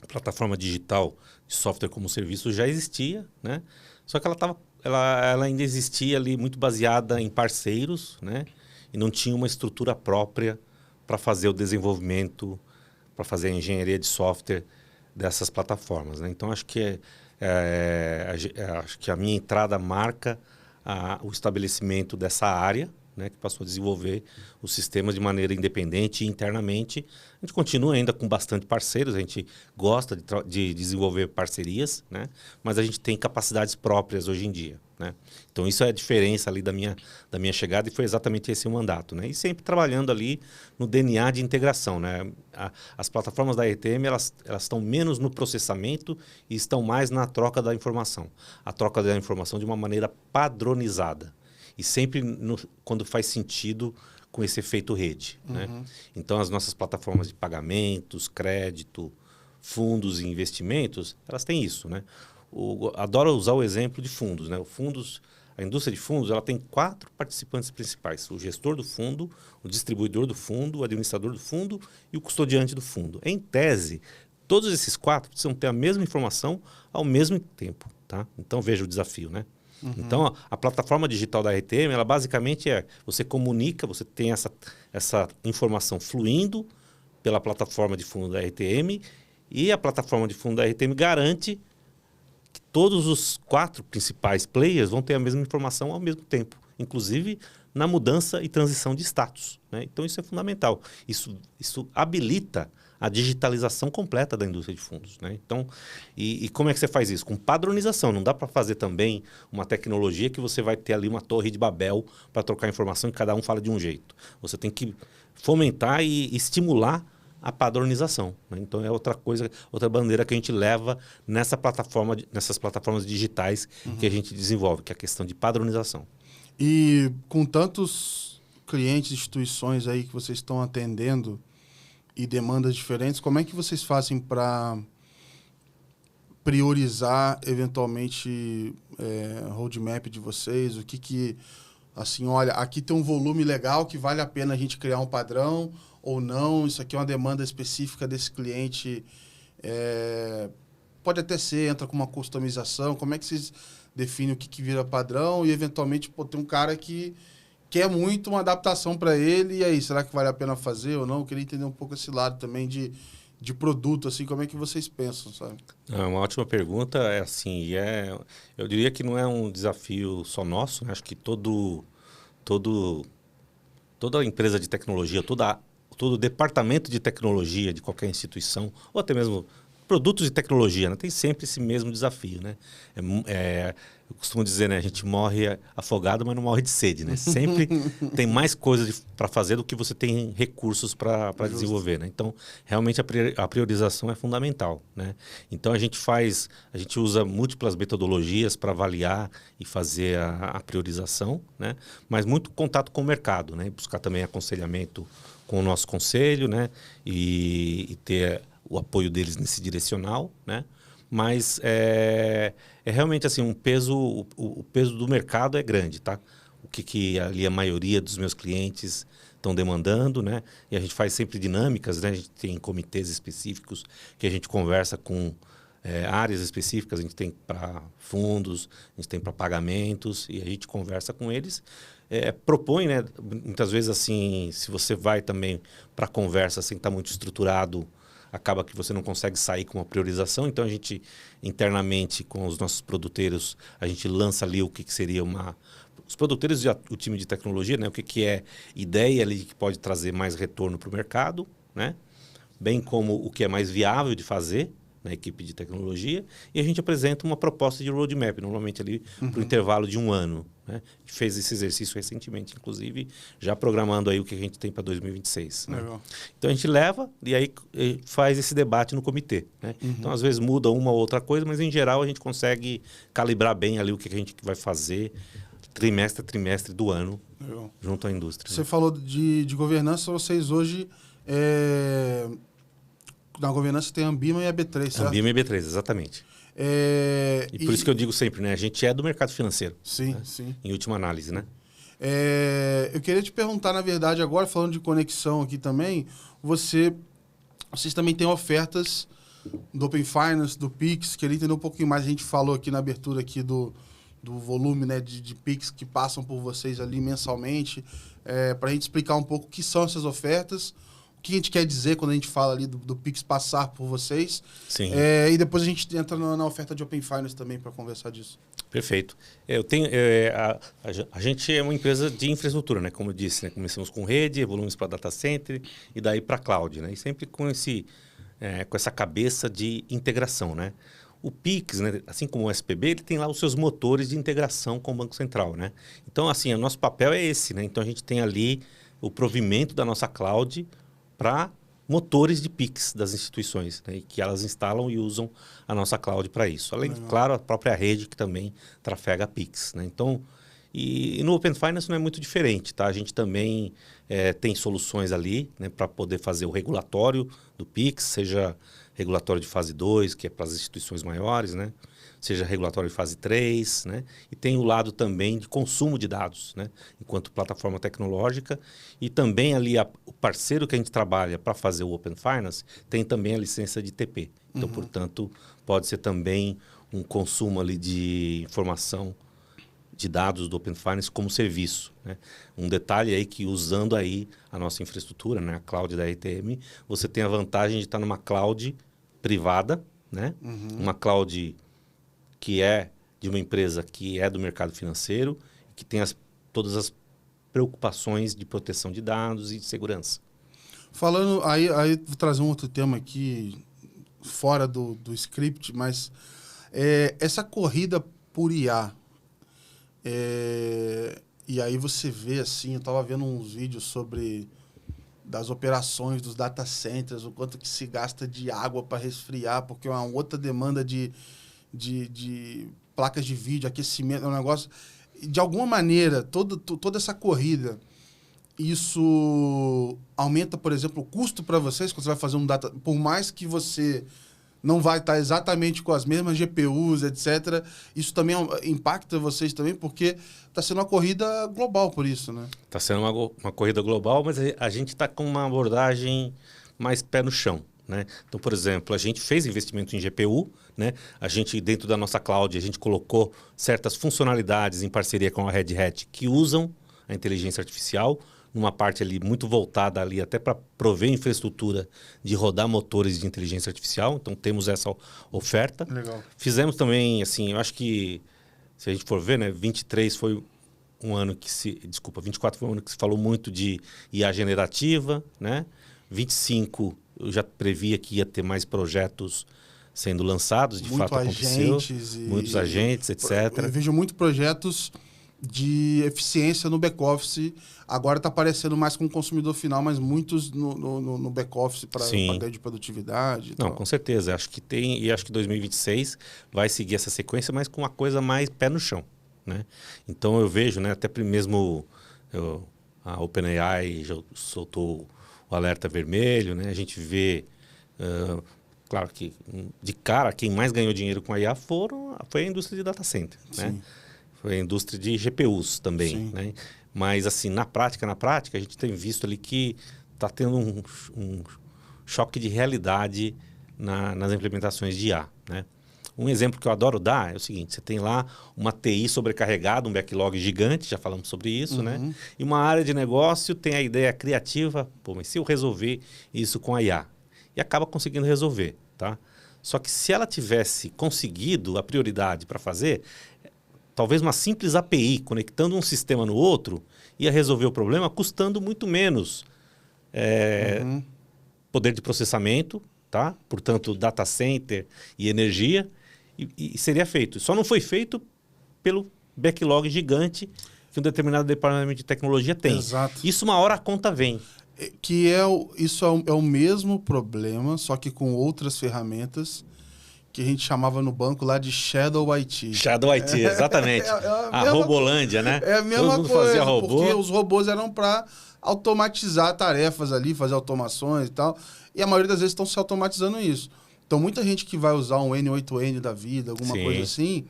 plataforma digital de software como serviço já existia, né? Só que ela ainda existia ali muito baseada em parceiros, né? E não tinha uma estrutura própria para fazer o desenvolvimento, para fazer a engenharia de software dessas plataformas, né? Então, acho que a minha entrada marca o estabelecimento dessa área, né, que passou a desenvolver os sistemas de maneira independente e internamente. A gente continua ainda com bastante parceiros, a gente gosta de desenvolver parcerias, né, mas a gente tem capacidades próprias hoje em dia, né? Então, isso é a diferença ali da minha chegada e foi exatamente esse o mandato, né? E sempre trabalhando ali no DNA de integração, né? As plataformas da RTM, elas estão menos no processamento e estão mais na troca da informação. A troca da informação de uma maneira padronizada. E sempre quando faz sentido com esse efeito rede, né? Então, as nossas plataformas de pagamentos, crédito, fundos e investimentos, elas têm isso, né? Adoro usar o exemplo de fundos, né? O fundos, a indústria de fundos ela tem 4 participantes principais. O gestor do fundo, o distribuidor do fundo, o administrador do fundo e o custodiante do fundo. Em tese, todos esses 4 precisam ter a mesma informação ao mesmo tempo. Tá? Então, veja o desafio, né? Então, a plataforma digital da RTM, ela basicamente você comunica, você tem essa informação fluindo pela plataforma de fundo da RTM e a plataforma de fundo da RTM garante que todos os 4 principais players vão ter a mesma informação ao mesmo tempo, inclusive na mudança e transição de status. Né? Então, isso é fundamental. Isso habilita a digitalização completa da indústria de fundos. Né? Então, e como é que você faz isso? Com padronização. Não dá para fazer também uma tecnologia que você vai ter ali uma torre de Babel para trocar informação e cada um fala de um jeito. Você tem que fomentar e estimular a padronização. Né? Então, é outra coisa, outra bandeira que a gente leva nessas plataformas digitais que a gente desenvolve, que é a questão de padronização. E com tantos clientes, instituições aí que vocês estão atendendo e demandas diferentes, como é que vocês fazem para priorizar, eventualmente, roadmap de vocês? O que, assim, olha, aqui tem um volume legal que vale a pena a gente criar um padrão ou não? Isso aqui é uma demanda específica desse cliente. Pode até ser, entra com uma customização. Como é que vocês definem o que vira padrão? E, eventualmente, tem um cara que quer muito uma adaptação para ele, e aí, será que vale a pena fazer ou não? Eu queria entender um pouco esse lado também de produto, assim, como é que vocês pensam, sabe? É uma ótima pergunta, eu diria que não é um desafio só nosso, né? Acho que toda empresa de tecnologia, todo departamento de tecnologia de qualquer instituição, ou até mesmo produtos de tecnologia, né? Tem sempre esse mesmo desafio, né? Eu costumo dizer, né? A gente morre afogado, mas não morre de sede, né? Sempre tem mais coisas para fazer do que você tem recursos para desenvolver, né? Então, realmente a priorização é fundamental, né? Então, a gente usa múltiplas metodologias para avaliar e fazer a priorização, né? Mas muito contato com o mercado, né? Buscar também aconselhamento com o nosso conselho, né? E ter o apoio deles nesse direcional, né? Mas é realmente assim, o peso do mercado é grande, tá? O que ali a maioria dos meus clientes estão demandando, né? E a gente faz sempre dinâmicas, né? A gente tem comitês específicos que a gente conversa com áreas específicas, a gente tem para fundos, a gente tem para pagamentos e a gente conversa com eles. Propõe, né? Muitas vezes assim, se você vai também para conversa sem estar muito estruturado, acaba que você não consegue sair com uma priorização. Então, a gente, internamente, com os nossos produteiros, a gente lança ali o que seria os produteiros e o time de tecnologia, né? O que é ideia ali que pode trazer mais retorno para o mercado, né? Bem como o que é mais viável de fazer na equipe de tecnologia. E a gente apresenta uma proposta de roadmap, normalmente ali para o intervalo de 1 ano. Né? A gente fez esse exercício recentemente, inclusive, já programando aí o que a gente tem para 2026. Né? Então, a gente leva e aí faz esse debate no comitê. Né? Então, às vezes muda uma ou outra coisa, mas, em geral, a gente consegue calibrar bem ali o que a gente vai fazer trimestre a trimestre do ano junto à indústria. Você falou de governança, vocês hoje... Na governança tem a Ambima e a B3, certo? Ambima e B3, exatamente. E por isso que eu digo sempre, né? A gente é do mercado financeiro. Sim, né? sim. Em última análise, né? Eu queria te perguntar, na verdade, agora, falando de conexão aqui também, vocês também têm ofertas do Open Finance, do Pix, queria entender um pouquinho mais. A gente falou aqui na abertura aqui do volume, né, de Pix que passam por vocês ali mensalmente, para a gente explicar um pouco o que são essas ofertas, o que a gente quer dizer quando a gente fala ali do Pix passar por vocês. Sim. E depois a gente entra na oferta de Open Finance também para conversar disso. Perfeito. A gente é uma empresa de infraestrutura, né? Como eu disse, né? Começamos com rede, evoluímos para data center e daí para cloud, né? E sempre com essa cabeça de integração, né? O Pix, né? Assim como o SPB, ele tem lá os seus motores de integração com o Banco Central, né? Então, assim, o nosso papel é esse, né? Então, a gente tem ali o provimento da nossa cloud para motores de Pix das instituições, né, que elas instalam e usam a nossa cloud para isso. Além, claro, a própria rede que também trafega Pix. Né? Então, e no Open Finance não é muito diferente. Tá? A gente também tem soluções ali, né, para poder fazer o regulatório do Pix, seja regulatório de fase 2, que é para as instituições maiores, né? Seja regulatório de fase 3, né? E tem o lado também de consumo de dados, né? Enquanto plataforma tecnológica. E também ali o parceiro que a gente trabalha para fazer o Open Finance tem também a licença de TP. Então, portanto, pode ser também um consumo ali de informação de dados do Open Finance como serviço, né? Um detalhe aí que usando aí a nossa infraestrutura, né? A cloud da RTM, você tem a vantagem de estar numa cloud privada, né? Uma cloud que é de uma empresa que é do mercado financeiro, que tem todas as preocupações de proteção de dados e de segurança. Falando, aí vou trazer um outro tema aqui, fora do script, mas essa corrida por IA, e aí você vê assim, eu estava vendo uns vídeos sobre das operações dos data centers, o quanto que se gasta de água para resfriar, porque é uma outra demanda de placas de vídeo, aquecimento, é um negócio... De alguma maneira, toda essa corrida, isso aumenta, por exemplo, o custo para vocês, quando você vai fazer um data... Por mais que você não vai estar exatamente com as mesmas GPUs, etc., isso também impacta vocês também, porque está sendo uma corrida global por isso, né? Está sendo uma corrida global, mas a gente está com uma abordagem mais pé no chão, né? Então, por exemplo, a gente fez investimento em GPU, né? A gente, dentro da nossa cloud, a gente colocou certas funcionalidades em parceria com a Red Hat que usam a inteligência artificial, numa parte ali muito voltada ali até para prover infraestrutura de rodar motores de inteligência artificial. Então, temos essa oferta. Legal. Fizemos também, assim, eu acho que, se a gente for ver, né? 23 foi um ano que 24 foi um ano que se falou muito de IA generativa, né? 25 eu já previa que ia ter mais projetos sendo lançados, de fato aconteceu. Muitos agentes, etc. Eu vejo muitos projetos de eficiência no back-office. Agora está aparecendo mais com o consumidor final, mas muitos no back-office para ganho de produtividade. Não, com certeza. Acho que tem, e acho que 2026 vai seguir essa sequência, mas com uma coisa mais pé no chão, né? Então eu vejo, né, até mesmo a OpenAI já soltou o alerta vermelho, né? A gente vê, claro que de cara, quem mais ganhou dinheiro com a IA foi a indústria de data center, né? Foi a indústria de GPUs também, né? Mas assim, na prática, a gente tem visto ali que está tendo um choque de realidade nas implementações de IA, né? Um exemplo que eu adoro dar é o seguinte: você tem lá uma TI sobrecarregada, um backlog gigante, já falamos sobre isso, né? E uma área de negócio tem a ideia criativa, pô, mas se eu resolver isso com a IA? E acaba conseguindo resolver, tá? Só que se ela tivesse conseguido a prioridade para fazer, talvez uma simples API conectando um sistema no outro ia resolver o problema custando muito menos poder de processamento, tá? Portanto, data center e energia, e seria feito. Só não foi feito pelo backlog gigante que um determinado departamento de tecnologia tem. Exato. Isso uma hora a conta vem. Isso é o mesmo problema, só que com outras ferramentas que a gente chamava no banco lá de Shadow IT. Shadow IT, exatamente. A Robolândia, né? É a mesma coisa, porque os robôs eram para automatizar tarefas ali, fazer automações e tal, e a maioria das vezes estão se automatizando isso. Então, muita gente que vai usar um N8N da vida, alguma coisa assim,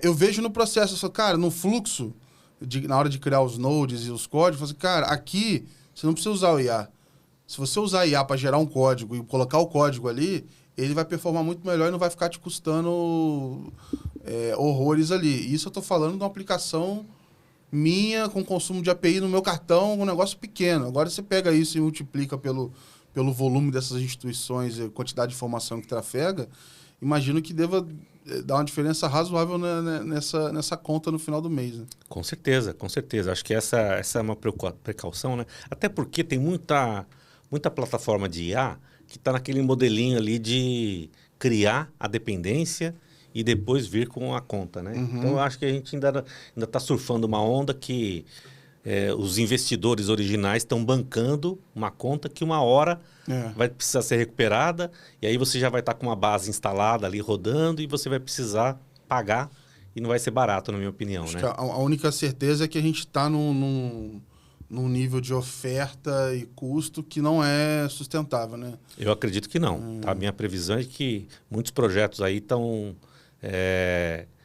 eu vejo no processo, cara, no fluxo, na hora de criar os nodes e os códigos, eu falo assim, cara, aqui você não precisa usar o IA. Se você usar IA para gerar um código e colocar o código ali, ele vai performar muito melhor e não vai ficar te custando horrores ali. Isso eu estou falando de uma aplicação minha, com consumo de API no meu cartão, um negócio pequeno. Agora você pega isso e multiplica pelo volume dessas instituições e quantidade de informação que trafega, imagino que deva dar uma diferença razoável nessa conta no final do mês. Né? Com certeza, com certeza. Acho que essa é uma precaução, né? Até porque tem muita plataforma de IA que está naquele modelinho ali de criar a dependência e depois vir com a conta, né? Então, eu acho que a gente ainda está surfando uma onda que os investidores originais estão bancando uma conta que uma hora vai precisar ser recuperada, e aí você já vai estar com uma base instalada ali rodando e você vai precisar pagar e não vai ser barato, na minha opinião. Acho que a única certeza é que a gente está num num nível de oferta e custo que não é sustentável, né? Eu acredito que não. A minha previsão é que muitos projetos aí estão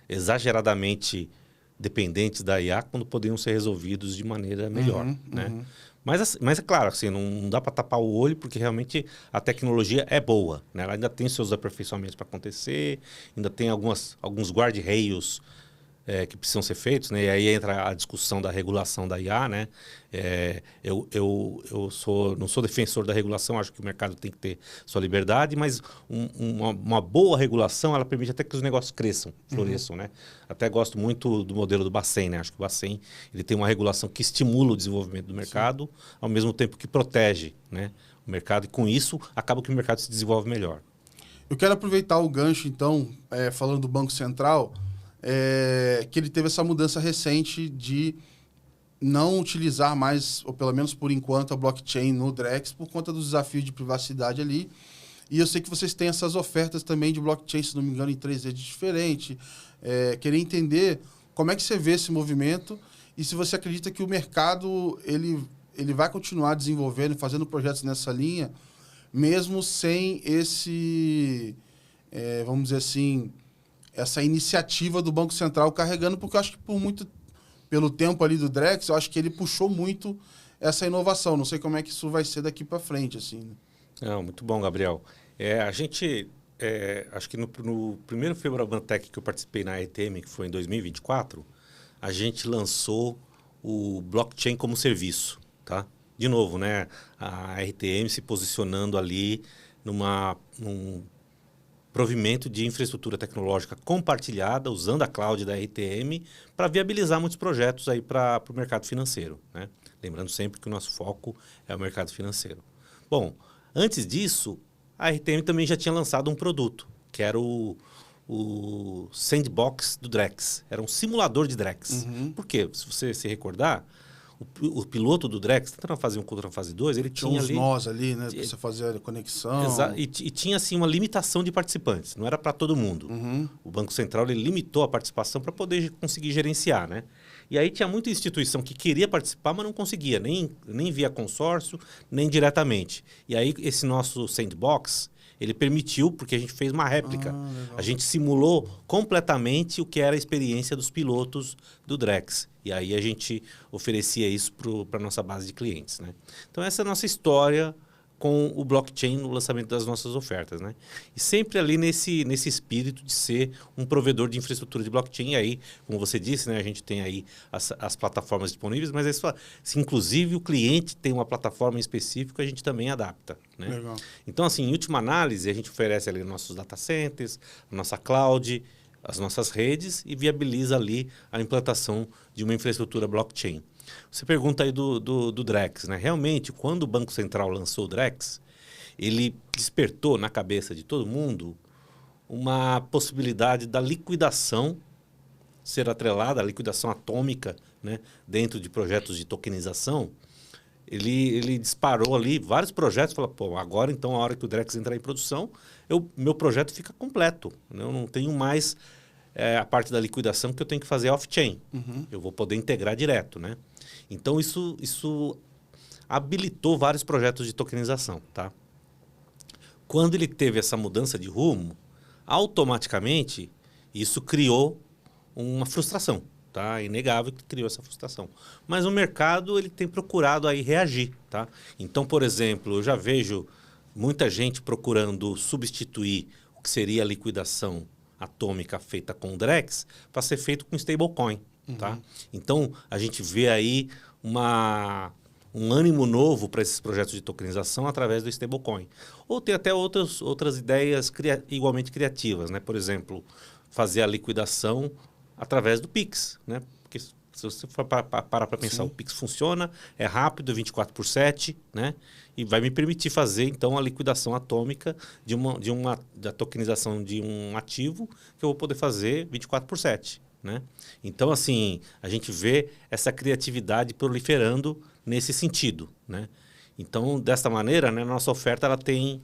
exageradamente dependentes da IA quando poderiam ser resolvidos de maneira melhor, né? Mas é claro, assim, não dá para tapar o olho porque realmente a tecnologia é boa, né? Ela ainda tem seus aperfeiçoamentos para acontecer, ainda tem alguns guarda-reios que precisam ser feitos, né? E aí entra a discussão da regulação da IA, né? Eu não sou defensor da regulação, acho que o mercado tem que ter sua liberdade, mas uma boa regulação, ela permite até que os negócios cresçam, floresçam, né? Até gosto muito do modelo do Bacen, né? Acho que o Bacen, ele tem uma regulação que estimula o desenvolvimento do mercado, ao mesmo tempo que protege, né, o mercado, e com isso acaba que o mercado se desenvolve melhor. Eu quero aproveitar o gancho, então, falando do Banco Central, que ele teve essa mudança recente de não utilizar mais, ou pelo menos por enquanto, a blockchain no Drex por conta dos desafios de privacidade ali. E eu sei que vocês têm essas ofertas também de blockchain, se não me engano, em 3 redes diferentes. Queria entender como é que você vê esse movimento e se você acredita que o mercado ele vai continuar desenvolvendo, fazendo projetos nessa linha, mesmo sem esse, vamos dizer assim, essa iniciativa do Banco Central carregando, porque eu acho que pelo tempo ali do Drex, eu acho que ele puxou muito essa inovação. Não sei como é que isso vai ser daqui para frente, assim. Não, muito bom, Gabriel. A gente, acho que no primeiro Febrabantec que eu participei na RTM, que foi em 2024, a gente lançou o blockchain como serviço, tá? De novo, né? A RTM se posicionando ali num provimento de infraestrutura tecnológica compartilhada, usando a cloud da RTM, para viabilizar muitos projetos aí para o mercado financeiro, né? Lembrando sempre que o nosso foco é o mercado financeiro. Bom, antes disso, a RTM também já tinha lançado um produto, que era o Sandbox do Drex. Era um simulador de Drex. Por quê? Se você se recordar, o piloto do Drex, tanto na fase 1 quanto na fase 2, ele tinha uns ali... nós ali, né? Pra você fazer a conexão. E tinha, assim, uma limitação de participantes. Não era para todo mundo. O Banco Central ele limitou a participação para poder conseguir gerenciar, né? E aí tinha muita instituição que queria participar, mas não conseguia, nem via consórcio, nem diretamente. E aí esse nosso Sandbox, ele permitiu, porque a gente fez uma réplica. A gente simulou completamente o que era a experiência dos pilotos do Drex. E aí a gente oferecia isso para a nossa base de clientes, né? Então essa é a nossa história com o blockchain no lançamento das nossas ofertas, né? E sempre ali nesse espírito de ser um provedor de infraestrutura de blockchain. E aí, como você disse, né, a gente tem aí as plataformas disponíveis, mas se inclusive o cliente tem uma plataforma específica, a gente também adapta, né? Legal. Então, assim, em última análise, a gente oferece ali nossos data centers, a nossa cloud, as nossas redes e viabiliza ali a implantação de uma infraestrutura blockchain. Você pergunta aí do Drex, né? Realmente, quando o Banco Central lançou o Drex, ele despertou na cabeça de todo mundo uma possibilidade da liquidação ser atrelada, a liquidação atômica, né? Dentro de projetos de tokenização. Ele disparou ali vários projetos, falou, pô, agora então a hora que o Drex entrar em produção, meu projeto fica completo, né? Eu não tenho mais a parte da liquidação que eu tenho que fazer off-chain. Eu vou poder integrar direto, né? Então isso habilitou vários projetos de tokenização, tá? Quando ele teve essa mudança de rumo, automaticamente isso criou uma frustração. Tá? É inegável que criou essa frustração. Mas o mercado ele tem procurado aí reagir. Tá? Então, por exemplo, eu já vejo muita gente procurando substituir o que seria a liquidação atômica feita com Drex para ser feito com stablecoin. Tá? Então, a gente vê aí um ânimo novo para esses projetos de tokenização através do stablecoin. Ou tem até outras ideias igualmente criativas. Né? Por exemplo, fazer a liquidação através do Pix, né? Porque se você for parar para pensar, o Pix funciona, é rápido, 24/7, né? E vai me permitir fazer, então, a liquidação atômica da tokenização de um ativo que eu vou poder fazer 24/7, né? Então, assim, a gente vê essa criatividade proliferando nesse sentido, né? Então, desta maneira, né, nossa oferta ela tem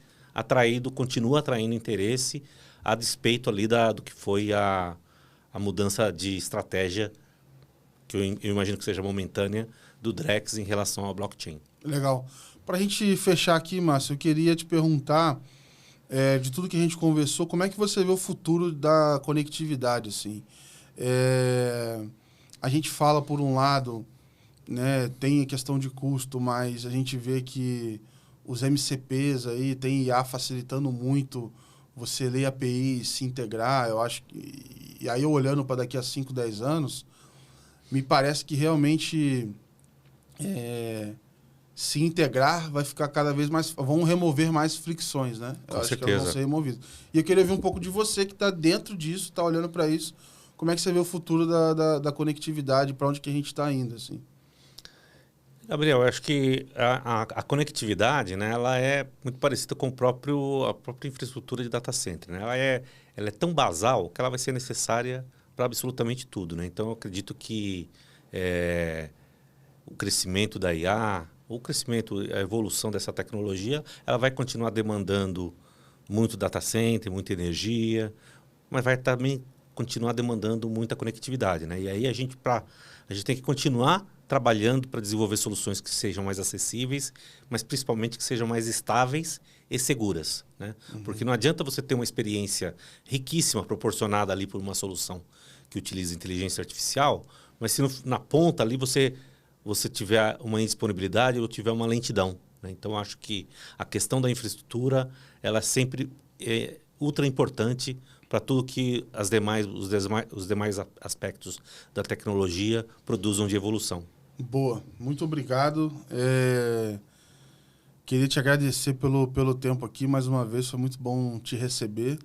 continua atraindo interesse a despeito ali do que foi a mudança de estratégia, que eu imagino que seja momentânea, do Drex em relação ao blockchain. Legal. Para a gente fechar aqui, Márcio, eu queria te perguntar, de tudo que a gente conversou, como é que você vê o futuro da conectividade, assim? A gente fala, por um lado, né, tem a questão de custo, mas a gente vê que os MCPs aí, tem IA facilitando muito você ler API e se integrar. Eu acho que, e aí eu olhando para daqui a 5, 10 anos, me parece que realmente se integrar vai ficar cada vez mais... Vão remover mais fricções, né? Com acho certeza. que elas vão ser removidas. E eu queria ver um pouco de você que está dentro disso, está olhando para isso. Como é que você vê o futuro da conectividade, para onde que a gente está indo, assim? Gabriel, eu acho que a conectividade, né, ela é muito parecida com a própria infraestrutura de data center, né? Ela é tão basal que ela vai ser necessária para absolutamente tudo, né? Então, eu acredito que o crescimento da IA, a evolução dessa tecnologia, ela vai continuar demandando muito data center, muita energia, mas vai também continuar demandando muita conectividade, né? E aí a gente tem que continuar trabalhando para desenvolver soluções que sejam mais acessíveis, mas principalmente que sejam mais estáveis e seguras, né? Porque não adianta você ter uma experiência riquíssima proporcionada ali por uma solução que utiliza inteligência artificial, mas se na ponta ali você tiver uma indisponibilidade ou tiver uma lentidão, né? Então, acho que a questão da infraestrutura, ela sempre é ultra importante para tudo que os demais aspectos da tecnologia produzam de evolução. Boa, muito obrigado. Queria te agradecer pelo tempo aqui mais uma vez, foi muito bom te receber.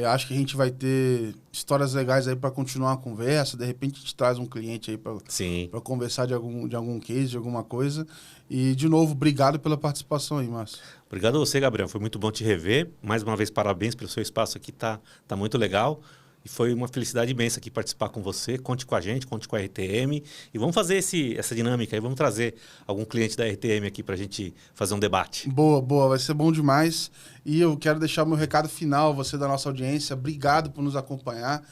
Acho que a gente vai ter histórias legais aí para continuar a conversa. De repente a gente traz um cliente aí para conversar de algum case, de alguma coisa. E, de novo, obrigado pela participação aí, Márcio. Obrigado a você, Gabriel. Foi muito bom te rever. Mais uma vez, parabéns pelo seu espaço aqui. Tá muito legal. E foi uma felicidade imensa aqui participar com você. Conte com a gente, conte com a RTM. E vamos fazer essa dinâmica aí. Vamos trazer algum cliente da RTM aqui para a gente fazer um debate. Boa. Vai ser bom demais. E eu quero deixar o meu recado final, você da nossa audiência. Obrigado por nos acompanhar.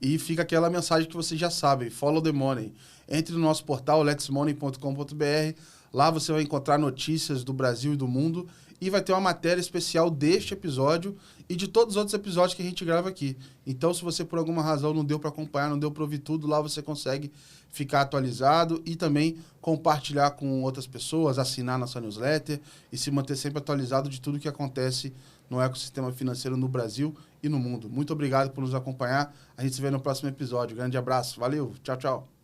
E fica aquela mensagem que vocês já sabem. Follow the money. Entre no nosso portal, letsmoney.com.br. Lá você vai encontrar notícias do Brasil e do mundo. E vai ter uma matéria especial deste episódio e de todos os outros episódios que a gente grava aqui. Então, se você por alguma razão não deu para acompanhar, não deu para ouvir tudo, lá você consegue ficar atualizado e também compartilhar com outras pessoas, assinar nossa newsletter e se manter sempre atualizado de tudo que acontece no ecossistema financeiro no Brasil e no mundo. Muito obrigado por nos acompanhar. A gente se vê no próximo episódio. Grande abraço. Valeu. Tchau, tchau.